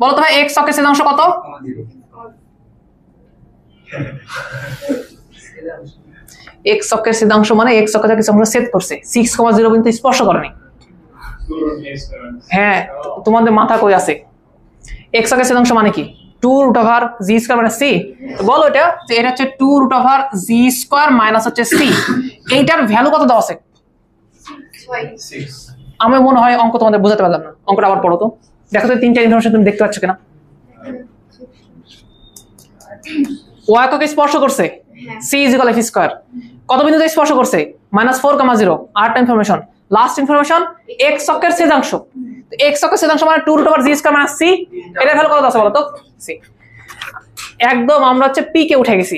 বলো তো ভাই x অক্ষের ছেদাংশ কত x অক্ষের ছেদাংশ মানে x অক্ষে কিছু অংশ ছেদ করছে 6,0 কিন্তু স্পর্শ করেনি হ্যাঁ তোমাদের মাথা কই আছে x অক্ষের ছেদাংশ মানে কি 2√g² মানে c তো বলো এটা যে এটা হচ্ছে 2√g² মাইনাস হচ্ছে c এইটার ভ্যালু কত দেওয়া আছে 6 আমার মনে হয় অঙ্ক তোমাদের বোঝাতে পারলাম না, অঙ্কটা আবার পড়ো তো, দেখো তো তিনটা ইনফরমেশন তুমি দেখতে পাচ্ছ কিনা। ওয়াই এককে স্পর্শ করছে, c is equal f square, কত বিন্দুতে স্পর্শ করছে -4,0, আরেকটা ইনফরমেশন, লাস্ট ইনফরমেশন এক্স অক্ষের ছেদাংশ, এক্স অক্ষের ছেদাংশ মানে 2√g² - c, এটা ভ্যালু কত আছে বলো তো, সি। একদম আমরা হচ্ছে পি কে উঠে গেছি,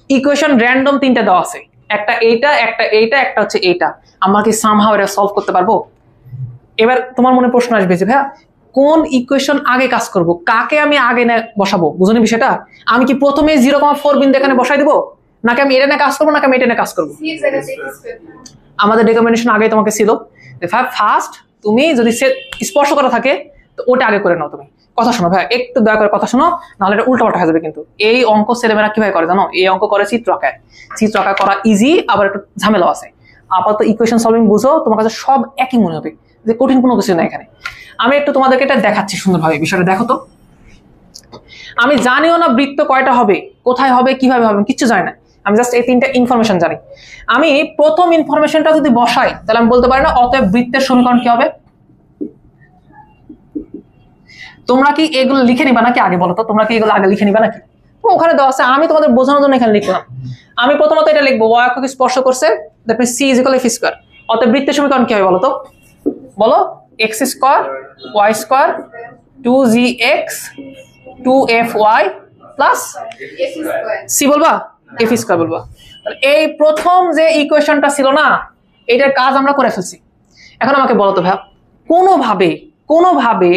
ইকুয়েশন র্যান্ডম তিনটা দেওয়া আছে, একটা এইটা, একটা এইটা, একটা হচ্ছে এইটা, আমরা কি সামহাউ এটা সলভ করতে পারবো? এবার তোমার মনে প্রশ্ন আসবে যে ভাইয়া কোন ইকুয়েশন আগে কাজ করব, কাকে আমি আগে বসাবো, বুঝুনি বিষয়টা? আমি কি প্রথমে 0,4 বিন্দু এখানে বসাই দেবো, নাকি আমি এটা নিয়ে কাজ করবো, নাকি আমি এটা নিয়ে কাজ করবো? আমাদের রেকমেন্ডেশন আগে তোমাকে ছিল যে ফার্স্ট তুমি যদি স্পর্শ করা থাকে তো ওটা আগে করে নাও। তুমি কথা শোনো ভাই, একটু দয়া করে কথা শোনো, নাহলে এটা উল্টাপাল্টা হয়ে যাবে। কিন্তু এই অঙ্ক ছেলেমেয়েরা কিভাবে করে জানো? এই অঙ্ক করে চিত্র আঁকায়, চিত্র আঁকা করা ইজি, আবার একটু ঝামেলা আছে। আপাতত ইকুয়েশন সলভিং বুঝো, তোমার কাছে সব একই মনে হবে, যে কঠিন কোনো কিছু না এখানে। আমি একটু তোমাদেরকে এটা দেখাচ্ছি সুন্দরভাবে, বিষয়টা দেখো তো। আমি জানিও না বৃত্ত কয়টা হবে, কোথায় হবে, কিভাবে হবে, কিচ্ছু জানি না, আমি জাস্ট এই তিনটা ইনফরমেশন জানি। আমি প্রথম ইনফরমেশনটা যদি বসাই তাহলে আমি বলতে পারি না অতএব বৃত্তের সমীকরণ কি হবে? তোমরা কি এগুলো লিখে নিবা নাকি আগে বলো তো? তোমরা কি এগুলো আগে লিখে নিবা নাকি? ওখানে দেওয়া আছে, আমি তোমাদের বোঝানোর জন্য এখানে লিখলাম। আমি প্রথমত এটা লিখবো, ওয়াই অক্ষকে স্পর্শ করছে, that means c is equal f square, অতএব বৃত্তের সমীকরণ কি হবে বলো তো? বলো, x square y square 2gx 2fy plus c বলবা, এফ স্কয়ার বলবা। এই প্রথম যে ইকুয়েশনটা ছিল না, এটার কাজ আমরা করে ফেলছি। এখন আমাকে বলো তো ভাই, কোনোভাবে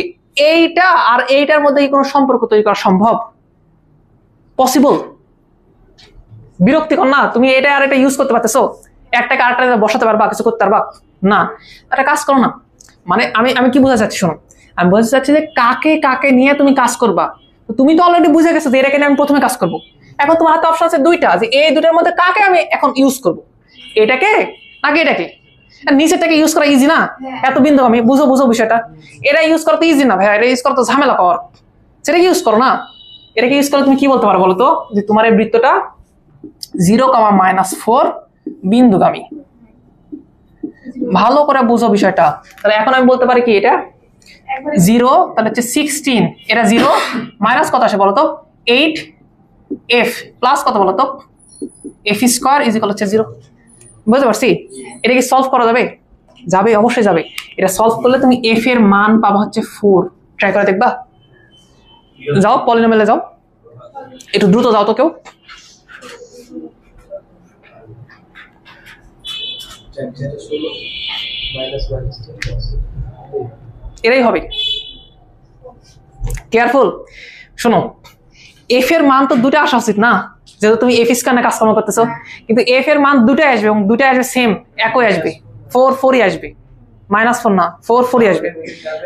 এইটা আর এইটার মধ্যে কি কোনো সম্পর্ক তৈরি করা সম্ভব? পসিবল? বিরক্তিকর না? তুমি এটা আর এটা ইউজ করতে পারতেছো, একটাকে আরেকটা বসাতে পারবা, কিছু করতে পারবা না? একটা কাজ করো না, মানে আমি কি বোঝাতে চাচ্ছি শোনো, আমি বোঝাতে চাচ্ছি যে কাকে কাকে নিয়ে তুমি কাজ করবা। তুমি তো অলরেডি বুঝে গেছো যে এটাকে নিয়ে আমি প্রথমে কাজ করবো। এখন তোমার হাতে অপশন আছে দুইটা, যে এই দুটার মধ্যে কাকে আমি এখন ইউজ করবো, এটাকে নাকি এটাকে? নিচেরটাকে ইউজ করা ইজি না? এত বিন্দু আমি বুঝো বিষয়টা। এটা ইউজ করা তো ইজি না ভাই, এটা ইউজ করা তো ঝামেলা কর, সেটাকে ইউজ করো না। এটাকে ইউজ করে তুমি কি বলতে পারো বলো তো, যে তোমার এই বৃত্তটা 0,-4 বিন্দুগামী। ভালো করে বুঝো বিষয়টা। তাহলে এখন আমি বলতে পারি কি, এটা 0, তাহলে হচ্ছে 16, এটা 0 মাইনাস কত আসে বলতো 8f প্লাস কত বলতো f স্কয়ার ইজ ইকুয়াল হচ্ছে 0। বুঝতে পারছি? এটা কি সলভ করা যাবে? যাবে, অবশ্যই যাবে। এটা সলভ করলে তুমি f এর মান পাবা হচ্ছে 4। ট্রাই করে দেখবা? যাও পলিনোমিয়ালে যাও, একটু দ্রুত যাও তো কেউ। এটাই হবে। কেয়ারফুল শোনো, এফ এর মান তো দুটো আসা উচিত না, যেহেতু তুমি এফ স্কয়ার নিয়ে কাজকর্ম করতেছো, কিন্তু এফ এর মান দুটোই আসবে এবং দুটোই আসবে সেম, একই আসবে, 4 আসবে, -4 না 4 আসবে।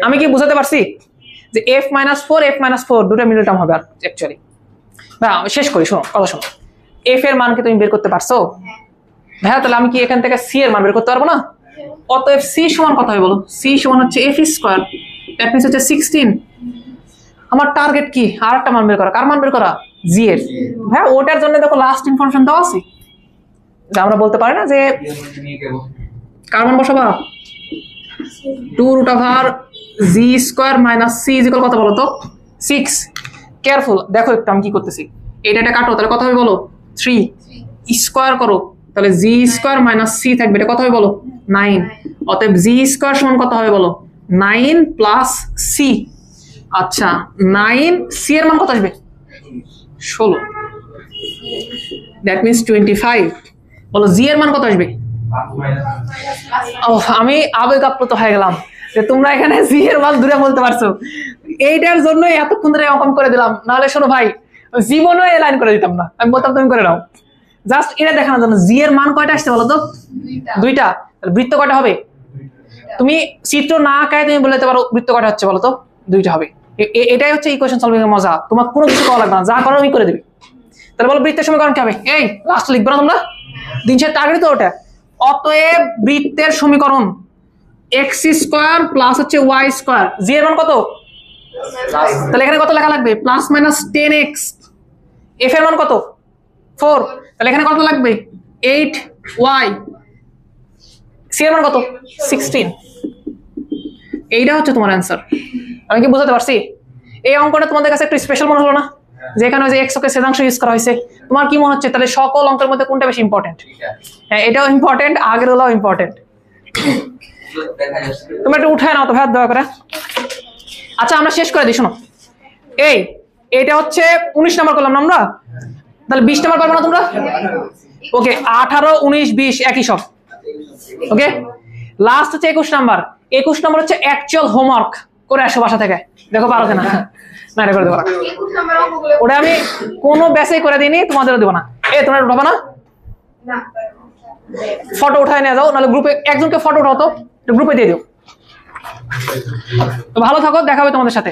আমি কি বুঝাতে পারছি যে f-4 দুটো মিডল টার্ম হবে অ্যাকচুয়ালি। না শেষ করি, শোনো কথা শোনো। এফ এর মান কি তুমি বের করতে পারছো? ভাইয়া তাহলে আমি কি এখান থেকে সি এর মান বের করতে পারবো না? অতএব সি সমান কত হবে বলো? সি সমান হচ্ছে এফ স্কয়ার, দ্যাট মিন্স হচ্ছে 16। আমার টার্গেট কি? আর একটা মান বের করা। কার মান বের করা? জি এর। ভাইয়া ওটার জন্য দেখো লাস্ট ইনফরমেশন দেওয়া আছে, যে আমরা বলতে পারি না যে কার মান বসাবা 2√g² - c ইজ ইকুয়াল কত বলো তো 6। কেয়ারফুল দেখো একটু আমি কি করতেছি, এটা কাটো, তাহলে কত হবে বলো 3 স্কয়ার করো, তাহলে g² - c থাকবে, এটা কত হবে বলো 9। অতএব g² সমান কত হবে বলো 9 প্লাস c। আচ্ছা 9, c এর মান কত আসবে 16, দ্যাট মিন্স 25। বলো জি এর মান কত আসবে? আমি আবেগ আপ্লুত হয়ে গেলাম যে তোমরা এখানে জি এর মান দূরে বলতে পারছো। এইটার জন্য এতক্ষণ ধরে অঙ্কন করে দিলাম, নাহলে শোনো ভাই জীবনও এই লাইন করে দিতাম না, আমি বলতাম তুমি করে নাও। জাস্ট এটা দেখানোর জন্য। জি এর মান কয়টা আসছে বলো তো? দুইটা। বৃত্ত কয়টা হবে? তুমি চিত্র না আঁকায় তুমি বলতে পারো বৃত্ত কয়টা হচ্ছে বলো তো? দুইটা হবে। এটাই হচ্ছে ইকুয়েশন সলভিং এর মজা, তোমার কোনো কিছু করা লাগবে না, যা করো আমি করে দিবি। তাহলে বলো বৃত্তের সমীকরণ কি হবে? এই লাস্ট লিখবে না তোমরা, দিন শেষে টার্গেট তো ওটা। অতএব বৃত্তের সমীকরণ x² প্লাস হচ্ছে y²। জি এর মান কত? তাহলে এখানে কত লেখা লাগবে? +-10x। f এর মান কত? 4। তাহলে এখানে কত লাগবে? 8y। c এর মান কত? 16। এইটা হচ্ছে তোমার অ্যান্সার। আমি কি বোঝাতে পারছি? এই অঙ্কটা তোমাদের কাছে একটু স্পেশাল মনে হলো না, যে এখানে ওই যে এক্স অক্ষের ছেদাংশ ইউজ করা হয়েছে? তোমার কি মনে হচ্ছে তাহলে সকল অঙ্কের মধ্যে কোনটা বেশি ইম্পর্টেন্ট? হ্যাঁ, এটাও ইম্পর্টেন্ট, আগের হলো ইম্পর্টেন্ট। দেখা যাচ্ছে তোমরা একটু উঠায় নাও তো ভাই, দয়া করে। আচ্ছা আমরা শেষ করে দিই, শোনো। এইটা হচ্ছে 19 নাম্বার করলাম না আমরা, তাহলে 20 নাম্বার পারবো না তোমরা? ওকে, 18, 19, 20 একই সব। ওকে, লাস্ট হচ্ছে 21 নাম্বার। 21 নাম্বার হচ্ছে অ্যাকচুয়াল হোমওয়ার্ক করে আসো বাসা থেকে, দেখো পারো কিনা। না, এটা করে দেবো না, 21 নম্বর অঙ্কগুলো ওটা আমি কোনো ব্যাচেই করে দিইনি, তোমাদেরও দেবো না। তোমরা উঠাবো না? না ফটো উঠায় নিয়ে যাও, নাহলে গ্রুপে একজনকে ফটো উঠাও তো, গ্রুপে দিয়ে দিও। তো ভালো থাকো, দেখা হবে তোমাদের সাথে।